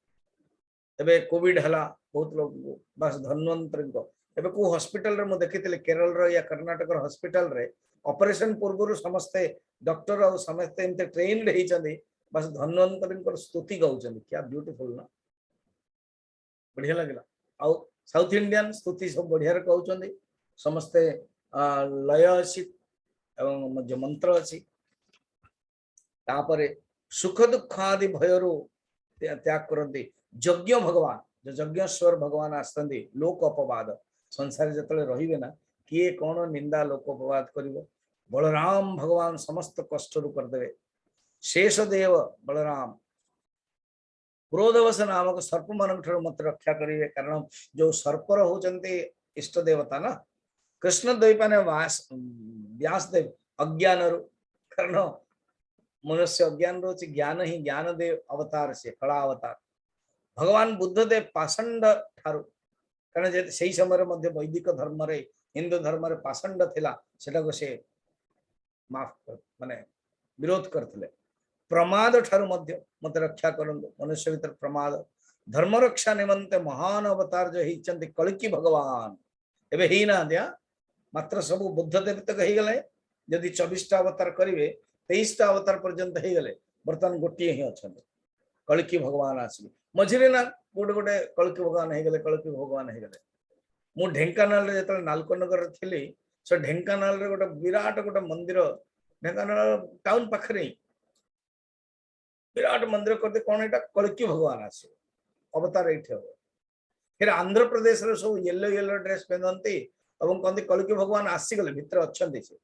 एबे कोविड हला बहुत लोग बस धन्वंतरी को एबे को हॉस्पिटल रे मु देखितले केरल रो या कर्नाटक रो हॉस्पिटल रे ऑपरेशन पूर्व समस्ते डॉक्टर और समस्ते एमते ट्रेन रही चंदी बस धन्वंतरी को स्तुति गाउचंदी क्या ब्यूटीफुल ना बढ़िया लागला आ साउथ इंडियन स्तुति सब बढ़िया रे कहउचंदी समस्ते लय अछि एवं जो मंत्र अछि तापरे सुख दुख आदि भयरु त्याग करती यज्ञ भगवान जो यज्ञेश्वर भगवान आसती लोक अपवाद संसार जतले रहिबे ना किए कौन निंदा लोक अपवाद करिवो बलराम भगवान समस्त कष्ट रु करदेवे शेषदेव बलराम क्रोधवश नामक सर्प मान मत रक्षा करेंगे कारण जो सर्पर होचंती इष्ट देवता ना कृष्ण द्वैपायन व्यासदेव अज्ञान कारण मनुष्य अज्ञान रोचे ज्ञान ही ज्ञान दे अवतार से कला अवतार भगवान बुद्ध देव पाषंड ठारू कारण से समय मध्य वैदिक धर्म रे हिंदू धर्म रे पाषंड थिला सेटा को से माफ माने विरोध करथिले प्रमाद ठारू मध्य मत रक्षा करंदो मनुष्य भीतर प्रमाद धर्म रक्षा निमंते महान अवतार जो हिचंती कल्कि भगवान एबे ही ना दिया मात्र सब बुद्ध देव तक ही गले यदि 24 अवतार करिवे 23 अवतार पर्यंत ही गले वर्तमान गोटे ही अछंते कल्कि भगवान आसबे मझिरे ना गोटे गोटे कल्कि भगवान ही गले कल्कि भगवान ही गले मु ढेंकानाल रे जतले नालकोनगर थिली से ढेंकानाल रे गोटे विराट गोटे मंदिर ढेंकानाल टाउन पाखरे विराट मंदिर करते कौन एटा कल्कि भगवान आसे अवतार एठे हो फिर आंध्र प्रदेश रे सब येलो येलो ड्रेस पहनती एवं कहते कल्कि भगवान आसी गले भीतर अछंती से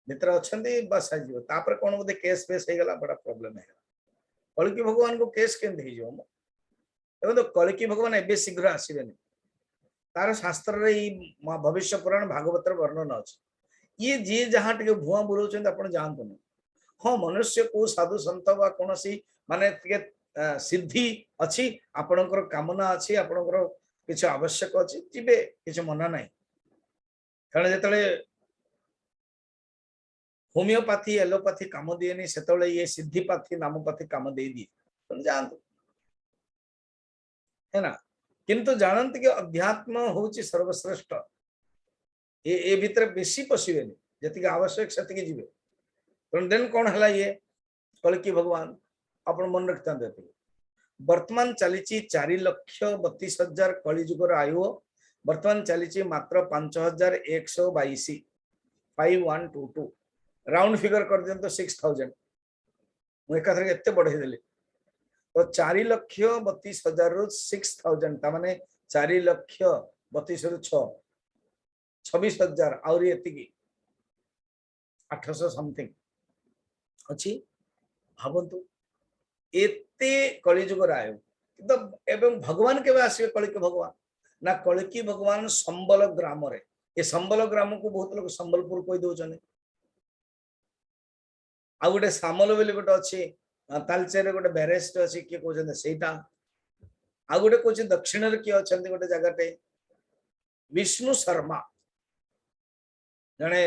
भीतर अछंती बस आ जिवो तापर कोन बोधे केस फेस हे गला बड़ा प्रॉब्लम है कल्कि भगवान को केस केन हे जो एवं तो कल्कि भगवान एबे शीघ्र आसीबेनी तार शास्त्र रे भविष्य पुराण भागवत वर्णन अछि ये जे जहां टे भुआ बुलाउछन आपण जानतो न हाँ मनुष्य को साधु संत बा कोनसी माने सिद्धि अछि आपणकर कामना अछि आपणकर किछ आवश्यक अछि जिबे किछ मना नाही कारण जेतले होमियोपैथी एलोपैथी काम दिएनी सेतले ये सिद्धिपाथी नामपाथी काम दे दिए तुम जानतो है ना किंतु जानते कि अध्यात्म होची सर्वश्रेष्ठ ए भीतर बेसी पसिबेनी जति आवश्यक सेति जिबे देन कौन है ये कल्कि भगवान अपन मन रखता देते वर्तमान चली 4,32,000 कलिजुगर आयु वर्तमान चली मात्र 5,122 5122 राउंड फिगर कर दियंतो 6,000 मु एकाथरे एते बढ़े देली तो 4,32,000 रु 6,000 ता माने 4,32,000 रु 6 26,000 आउरी एतिकी 800 समथिंग अच्छी भावंतु एते कलिजुग आयु तो एवं भगवान के आसवे कल्कि भगवान ना कल्कि भगवान संबल ग्राम रे ये संबल ग्राम को बहुत लोग संबलपुर कहि दउछन आ गोटे सामल बेले गोटे अछि तालचेर गोटे बैरेस्ट अछि के कहउछन सेटा आ गोटे कहउछ दक्षिण रे के अछंती गोटे जगहटे विष्णु शर्मा जने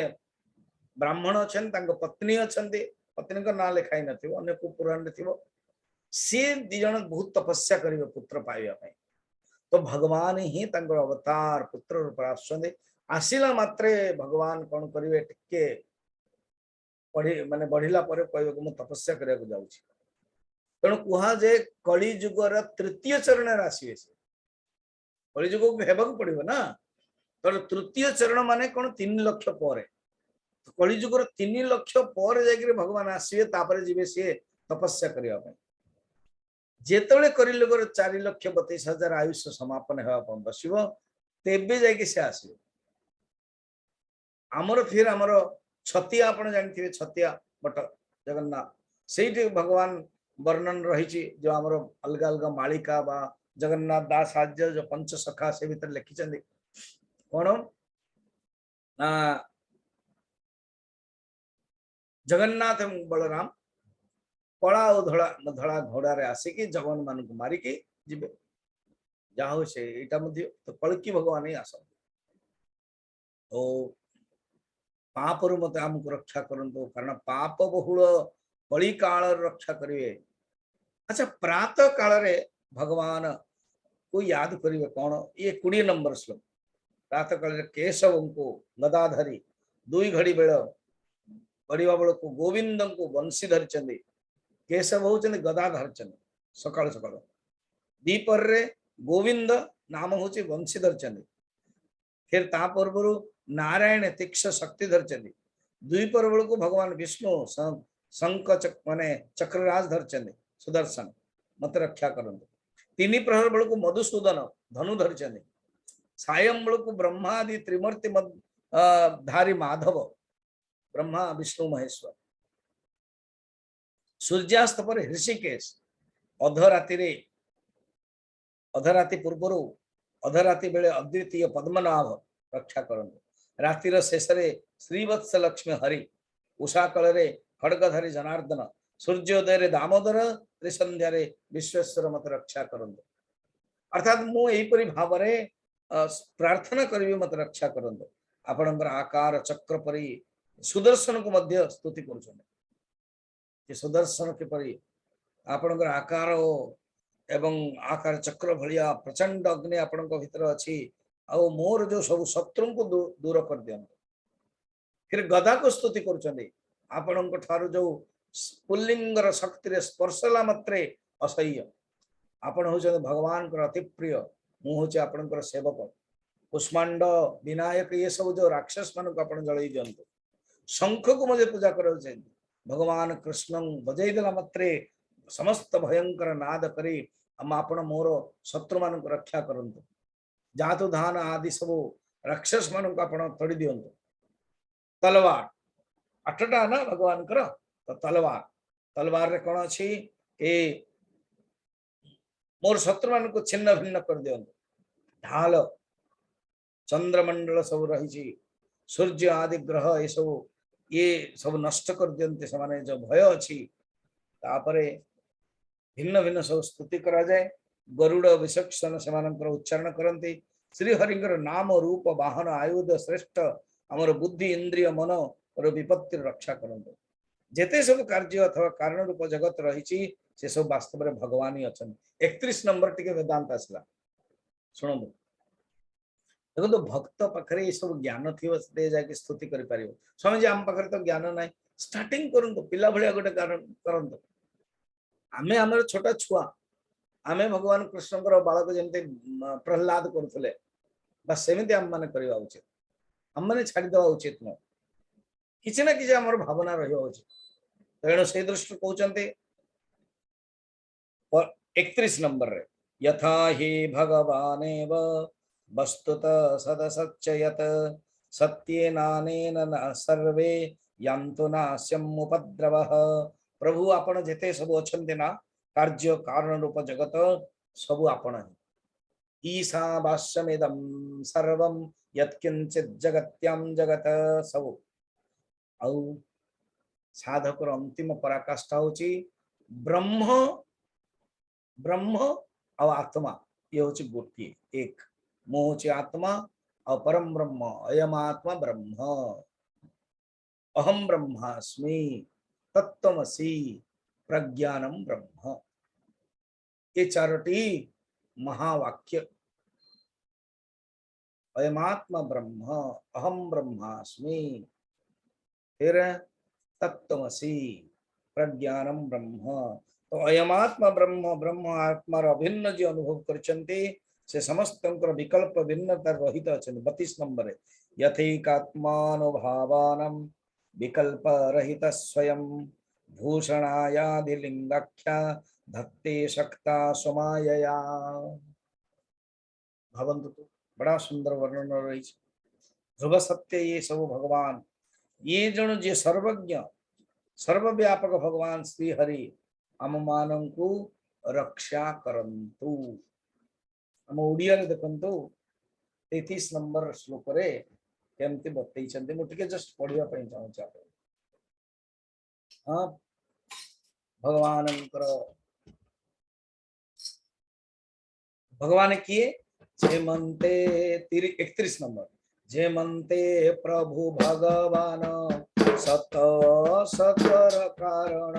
ब्राह्मण अछन तांको पत्नी अछंती पत्नी को ना लिखाई नथिबो अन्य को पुराण रे थिबो से दी जन बहुत तपस्या करिवे पुत्र पाइबा पई तो भगवान ही तांको अवतार पुत्र रूप आसुंदे आसिला मात्रे भगवान कोन करिवे टिके पढी माने बढ़िला परे कहबे को म तपस्या करिया को जाउछी तण कुहा जे कली जुगर तृतीय चरण रे आसीबे से कली जुग को हेबा को पड़िबो ना तो तृतीय चरण माने कोन 3 लाख परे कलिजुगर 3 लाख पर जाकर भगवान आसवे तापर जीवे सी तपस्या करने जेतले कलिजुगर 4,32,000 आयुष्य समापन होगा बसव तेबे जाके से आसवे आमर फिर आमर छतिया आपण जानथिबे छतिया बट जगन्नाथ सेठी भगवान वर्णन रही जो आमर अलग अलग मालिका बा जगन्नाथ दास आज्य जो पंच सखा से भीतर लिखी कौन जगन्नाथ एवं बलराम कला और धड़ा धड़ा घोड़ारे आसिकी जगन मान को मारिकी जीवे जहा से एटा तो कल्कि भगवान ही आस तो पाप मत आमको रक्षा करंतु कारण पाप बहुल कली काल रक्षा करेंगे अच्छा प्रातः काल रे भगवान को याद करेंगे कौन ये 20 नंबर श्लोक प्रातः काल केशव को गदाधरी 2 घड़ी बेल बढ़िया बेल को गोविंद को बंशी धरी केशव होचंदी गदा धरचंद सकाळ सकाळ दीपर रे गोविंद नाम होची बंशी धरचंदी फिर ता पूर्वरु नारायण तीक्ष्ण शक्ति धरचंदी द्विपर बेल को भगवान विष्णु शंख माने चक्रराज धरचंदी सुदर्शन मत रक्षा करंतु 3 प्रहर बेल को मधुसूदन धनु धरचंदी सायं बेल को ब्रह्मादि त्रिमूर्ति धारी माधव ब्रह्मा विष्णु महेश्वर सूर्यास्त पर ऋषिकेश अधराति पूर्वर अधराति बेले अद्वितीय पद्मनाभ रक्षा करंतु रातिर शेष श्रीवत्स लक्ष्मी हरि उषा कल खड़गधारी जनार्दन सूर्योदय रे दामोदर त्रिसंध्या रे विश्वेश्वर मत रक्षा करंतु अर्थात मु एपरि भावरे प्रार्थना करिवि मत रक्षा करंतु आपणकर आकार चक्र परि सुदर्शन को मध्य स्तुति करूछन जे सुदर्शन के परि आपणकर आकार एवं आकार चक्र भलिया प्रचंड अग्नि आपणक भीतर अछि आ मोर जो सब शत्रु को दूर कर दियंतु फिर गदा को स्तुति करूछन आपणक ठारू जो पुल्लिंगर शक्ति रे स्पर्शला मात्रे असह्य आपण होचन भगवान कर अति प्रिय मु होचे आपणकर सेवक कुष्मांड विनायक ये सब जो राक्षस मान को आपण जळई दियंतु शंख को मुझे पूजा करो भगवान कृष्ण बजई देला मात्रे समस्त भयंकर नाद करी हम आपण मोर शत्रु मान को रक्षा करंतु जातु धान आदि सब राक्षस मान को आपण तोड़ी दियंतु तलवार आठटा ना भगवान कर तो तलवार तलवार रे कोन अछि ए मोर शत्रु मान को छिन्न भिन्न कर दियंतु ढाल चंद्रमंडल सब रही सूर्य आदि ग्रह ये सब नष्ट कर दियंते समाने जो भय अछि तापरे भिन्न भिन्न सब स्तुति करा जाए गरुड़ विचक्षण सेमानकर उच्चारण करंती श्री हरिंकर नाम रूप वाहन आयुध श्रेष्ठ हमर बुद्धि इंद्रिय मन और विपत्ति रक्षा करंतु जेते सब कार्य अथवा कारण रूप जगत रही से सब वास्तव में भगवान ही अच्छा 31 नंबर टिके वेदांत आसला शुणु देखो तो भक्त पाखरे ये सब ज्ञान थी जाके स्तुति कर पारिबो स्वामी जी आम पाखरे तो ज्ञान नाही स्टार्टिंग करंतु पिला भलिया गोटे कारण करंतु आमे हमर छोटा छुआ आमे भगवान कृष्णकर बालक जमते प्रहलाद करथले बस सेमिति हम माने करबा उचित हम माने छाडी देवा उचित न किछि ना किछि हमर भावना रहियो उचित तेणु से दृष्टि कहउचंते 31 नंबर रे यथा हि भगवानेव वस्तुत सदसच्चयत सत्येनानेन न सर्वे यन्तु नास्यम् उपद्रवः प्रभु आपण जेते सब अछंते ना कार्य कारण रूप जगत सब आपण ईशावास्यमिदं सर्वं यत्किंचित् जगत्यां जगत सब आउ साधकर अंतिम पराकाष्ठा होची ब्रह्म ब्रह्म और आत्मा ये होची गोटी एक मोह आत्मा और परम ब्रह्म अयम आत्मा ब्रह्म अहम ब्रह्मास्मि तत्त्वमसि प्रज्ञानम ब्रह्म ये चारोटी महावाक्य अयमात्मा ब्रह्म अहम ब्रह्मास्मि फिर तत्त्वमसि प्रज्ञानम ब्रह्म तो अयमात्मा ब्रह्म ब्रह्म आत्मा अभिन्न जी अनुभव करचंती से समस्त विकल्प भिन्नता रहित अछंती 32 नंबर यथैकात्मानुभावानं विकल्प रहित स्वयं भूषणायादिलिंगाख्या धत्ते शक्ता स्वमायया भवन्तु तो बड़ा सुंदर वर्णन रही ध्रुव सत्य ये सब भगवान ये जन जे सर्वज्ञ सर्वव्यापक भगवान श्री हरि आम मान को रक्षा करंतु हम ओडिया रे देखंतु 33 नंबर श्लोक रे केमति बतई छन्ते मु टिके जस्ट पढिया पई चाहू छ हां भगवान किए जेमंते 31 नंबर जेमंते प्रभु भगवान सत सकर कारण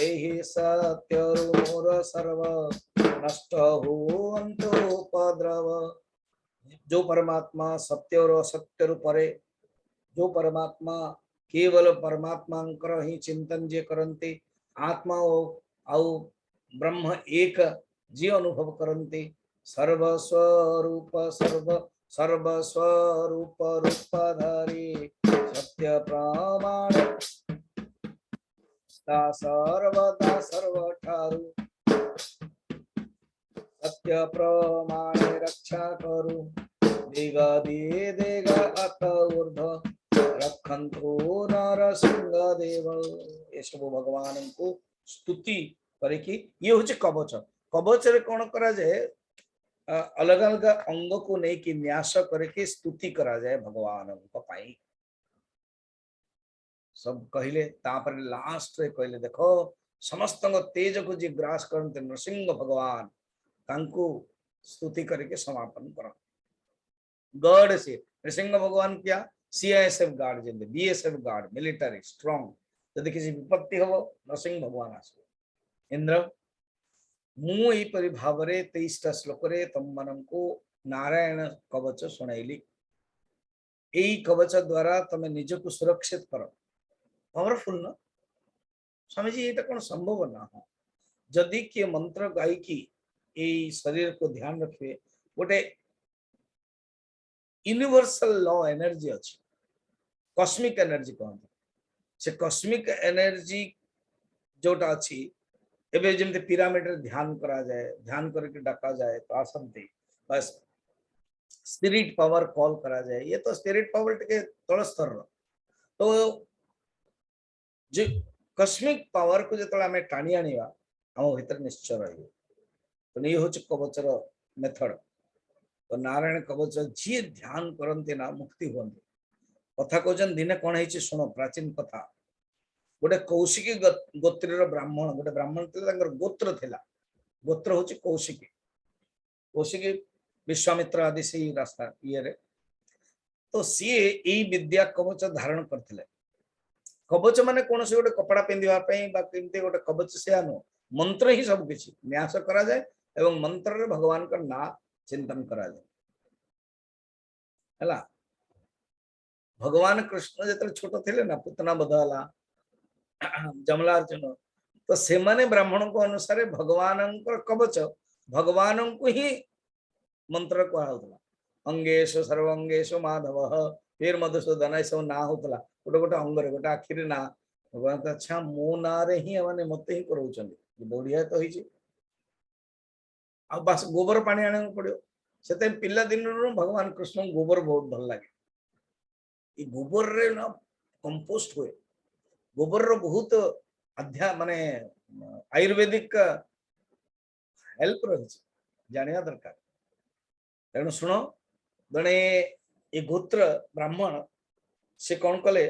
एहि सत्य मोर सर्व नष्ट होन्तु उपद्रव जो परमात्मा सत्य और असत्य रूपरे जो परमात्मा केवल परमात्मा ही चिंतन जे करन्ते आत्मा आउ ब्रह्म एक जी अनुभव करन्ते सर्वस्वरूप सर्वस्वरूप रूपधारी सत्य प्रमाण सर्वदा सर्वठारु सत्य प्रमाणे रक्षा करू देगा दे देगा अत ऊर्ध रखंतु नरसिंह देव ये सब भगवान को स्तुति करे कि ये होचे कवच कवच रे कोन करा जाए अलग अलग अंग को नहीं कि न्यास करे कि स्तुति करा जाए भगवान को पाई सब कहले तापर लास्ट रे कहले देखो समस्त तेज को जी ग्रास करते नृसिंह भगवान तांको स्तुति करके समापन कर गॉड से नृसिंह भगवान क्या सीआईएसएफ गार्ड जेंदे बीएसएफ गार्ड मिलिटरी स्ट्रांग जदि किसी विपत्ति हो नृसिंह भगवान आसो इंद्र मु एपरि भाव 23टा श्लोक रे तम माननको नारायण कवच सुनाइली एई कवच द्वारा तमे निजको सुरक्षित कर पावरफुल ना स्वामी जी एटा कोन संभव ना हो जदि के मंत्र गाई की एई शरीर को ध्यान रखिए गोटे यूनिवर्सल लॉ एनर्जी अछि कॉस्मिक एनर्जी कहते से कॉस्मिक एनर्जी जोटा अछि एबे जेमते पिरामिड रे ध्यान करा जाए ध्यान करके डाका जाए तो आसंती बस स्पिरिट पावर कॉल करा जाए ये तो स्पिरिट पावर के तळ स्तर तो जे कॉस्मिक पावर को जतला में टाणी आनिवा हम भीतर निश्चय रहियो तो ये होच कवचर मेथड तो नारायण कवच जी ध्यान करते ना मुक्ति होते कथा कहन दिने कौन है शुण प्राचीन कथा गोटे कौशिकी गोत्र ब्राह्मण गोटे ब्राह्मण गोत्र थिला गोत्र हूँ कौशिकी कौशिकी विश्वामित्र आदि से रास्ता ये तो सी यही विद्या कवच धारण करते कवच माने कौन से गोटे कपड़ा पिंधापी गोटे कवच से नु मंत्र ही सब किसी न्यास करा जाए एवं मंत्र रे भगवान का ना चिंतन करा जाए है भगवान कृष्ण जो छोट थे ना पुतना बधला जमलार्जुन तो से माने ब्राह्मण को अनुसार भगवान कवच भगवान को ही मंत्र कहला अंगेशु सर्वंगेशु माधव फिर मधुसूदन ये सब ना होता गोटे गोटे अंगरे गोटे आखिरी ना भगवान अच्छा मो ना ही मैंने मत ही कराऊँ बढ़िया तो बस गोबर पानी आने पड़ो से पिला दिन भगवान कृष्ण गोबर बहुत भल लगे गोबर रे ना कंपोस्ट हुए गोबर रो बहुत अध्या माने आयुर्वेदिक हेल्प रही जानिया दरकार तेणु शुण जड़े ये गोत्र ब्राह्मण से कौन कले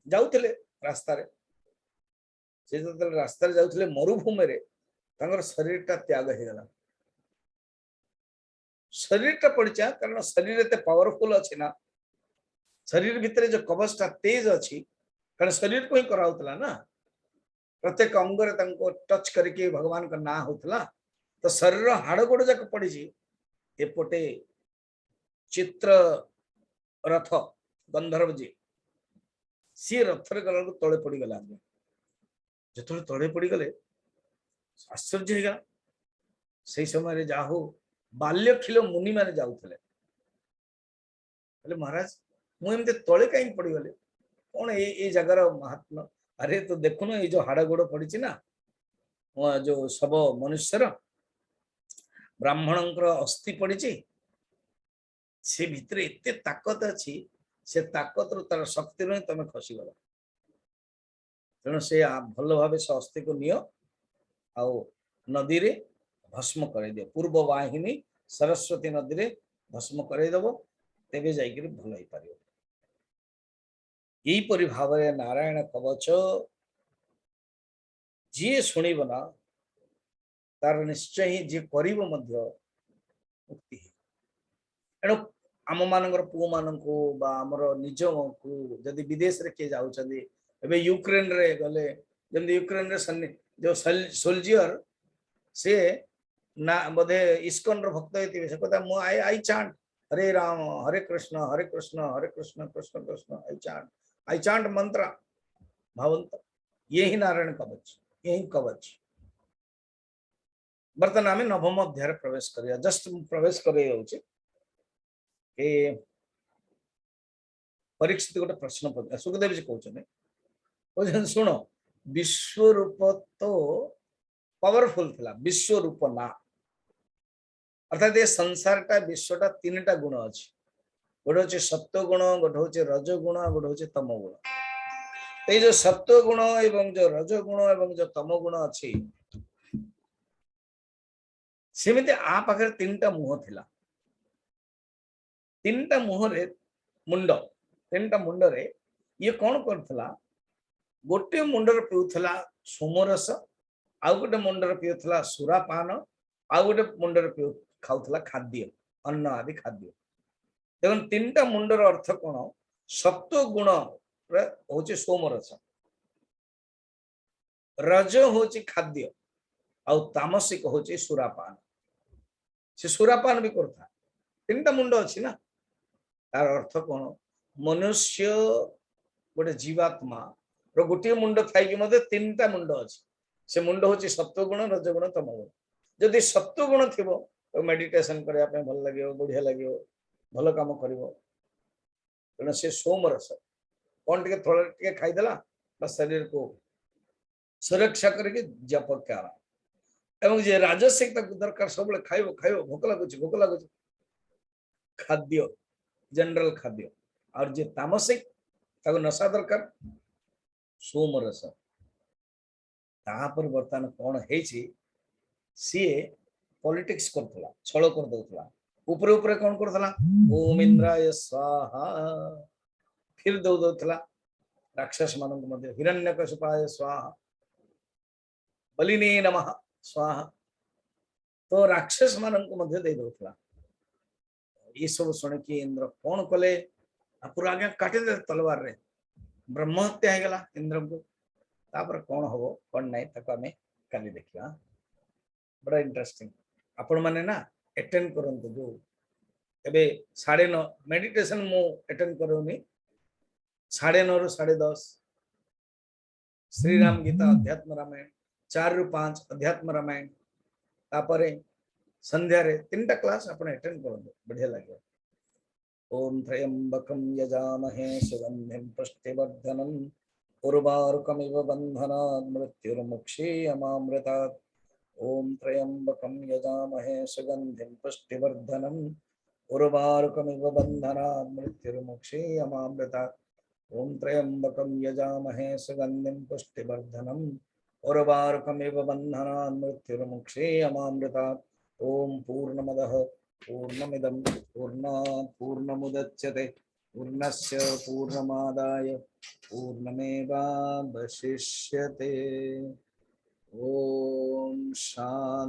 जाऊले रास्ता से जो रास्ता जाऊले मरुभूमि रे तांगर शरीर टा त्याग हो गला शरीर टा पड़चा कारण शरीर एते पावरफुल अच्छी ना शरीर भितर जो कवचटा तेज अच्छी कारण शरीर को ही कराउतला ना प्रत्येक अंगरे तंको टच करके भगवान का ना होतला तो शरीर हाड़ गोड़ जाक पड़ी एपटे चित्र रथ गंधर्व जी सी रथर गला तले पड़ी गला जो तले पड़ी गले आश्चर्य हो गया से समय जाहू बाल्य खिल मुनि माने जाउतले महाराज मुझे तले कहीं पड़गले कौन ये जगार महात्मा अरे तो देखुन ये जो हाड़ गोड़ पड़ी ना जो सब मनुष्यर ब्राह्मण अस्थि पड़ी से भितर एते ताकत अच्छी से ताकत तार शक्ति रही तुम खसीगल तेणु से भल भाव से अस्थि को नियो आ नदी रे भस्म कर दियो पूर्व वाहिनी सरस्वती नदी रे भस्म करदेव तेबे जाइए भल हो पार यहीपरि भाव नारायण कवच जी शुणव ना तार निश्चय ही जी कर मुक्ति एणु आम मान पु मान निज को जदि विदेश रे किए जाऊे यूक्रेन रे गले जमी यूक्रेन रे जो सोल्जियर से ना बोधे इस्कन रो भक्त होती से कहता मु आई चांट हरे राम हरे कृष्ण कृष्ण कृष्ण आई चांट मंत्र भावंत ये ही नारायण कवच यही कवच बर्तमान आम नवम अध्याय प्रवेश करिया जस्ट प्रवेश कर परीक्षित गोटे प्रश्न पचार सुखदेव जी कहते शुण विश्वरूप तो पावरफुल थिला विश्वरूप ना अर्थात ये संसार टा विश्वटा तीन टा गुण अच्छी गोटे हूँ सत्व गुण गोटे हूँ रज गुण गोटे हूँ तम गुण तो ये जो सत्व गुण एवं जो रज गुण एवं जो तम गुण अच्छी सेमती आ पाखे तीन टा मुह थिला तीन टा मुहरे मुंड तीन टा मुंड रे ये कौन करथला गोटे मुंडर पिउथला सोमरस आउ गोटे मुंडर पिउथला सुरापान आउ गोटे मुंडर पिउ खाउथला खाद्य अन्न आदि खाद्य देखो तीनटा मुंडर अर्थ कोन सत्व गुण होचे सोमरस रज होची खाद्य आउ तामसिक होची सुरापान से सुरापान भी करता तीनटा मुंड अछि ना तार अर्थ कोन मनुष्य गोटे जीवात्मा रो गोटे मुंड थाई कि मते तीनटा मुंड अछि से मुंड होची सत्व गुण रज गुण तम गुण जदि सत्व गुण थिबो तो मेडिटेशन करया पे भल लागियो बढ़िया लागियो भल काम करिवो तने से सोमरस कोन टिके थोड़ा टिके खाइ देला बस शरीर को सुरक्षा करके जप करा एवं जे राजसिक तक दरकार सब खाइबो खाइबो भोक लागुच खाद्य जनरल खाद्य और जे तामसिक ताको नशा दरकार सोमरस तापर वर्तमान कोन हेछि सी पॉलिटिक्स करथला छळ कर दउथला ऊपर ऊपर कोन करथला ओम इंद्राय स्वाहा फिर दउथला राक्षस मानक मध्ये हिरण्यकशिपाय स्वाहा बलिने नमः स्वाहा तो राक्षस मानक मध्ये दे दउथला ये सब सुन के इंद्र कोन कले पूरा आगे काटे दे तलवार रे ब्रह्म हत्या है गला इंद्र को तापर कोन हबो कोन नै तक हमें काली देखिया बड़ा इंटरेस्टिंग आपण माने ना अटेंड करंतु जो एबे 9:30 मेडिटेशन मु अटेंड करोनी 9:30 रु 10:30 श्री राम गीता अध्यात्म रामायण 4 रु 5 अध्यात्म रामायण तापरे संध्या रे तीनटा क्लास आपण अटेंड करंतु बढ़िया लागे ओम त्र्यंबकं यजामहे सुगंधिं पुष्टिवर्धनम् उर्वारुकमिव बन्धनात् मृत्युर्मुक्षीयमामृतात् ओम त्र्यंबकं यजामहे सुगंधिं पुष्टिवर्धनम् उर्वारुकमिव बन्धनात् मृत्युर्मुक्षीयमामृतात् ओम त्र्यंबकं यजामहे सुगंधिं पुष्टिवर्धनम् उर्वारुकमिव बन्धनात् मृत्युर्मुक्षीयमामृतात् ओम पूर्णमदः पूर्णमिदं पूर्णात् पूर्णमुदच्यते पूर्णस्य पूर्णमादाय पूर्णमेवावशिष्यते ओम शांति।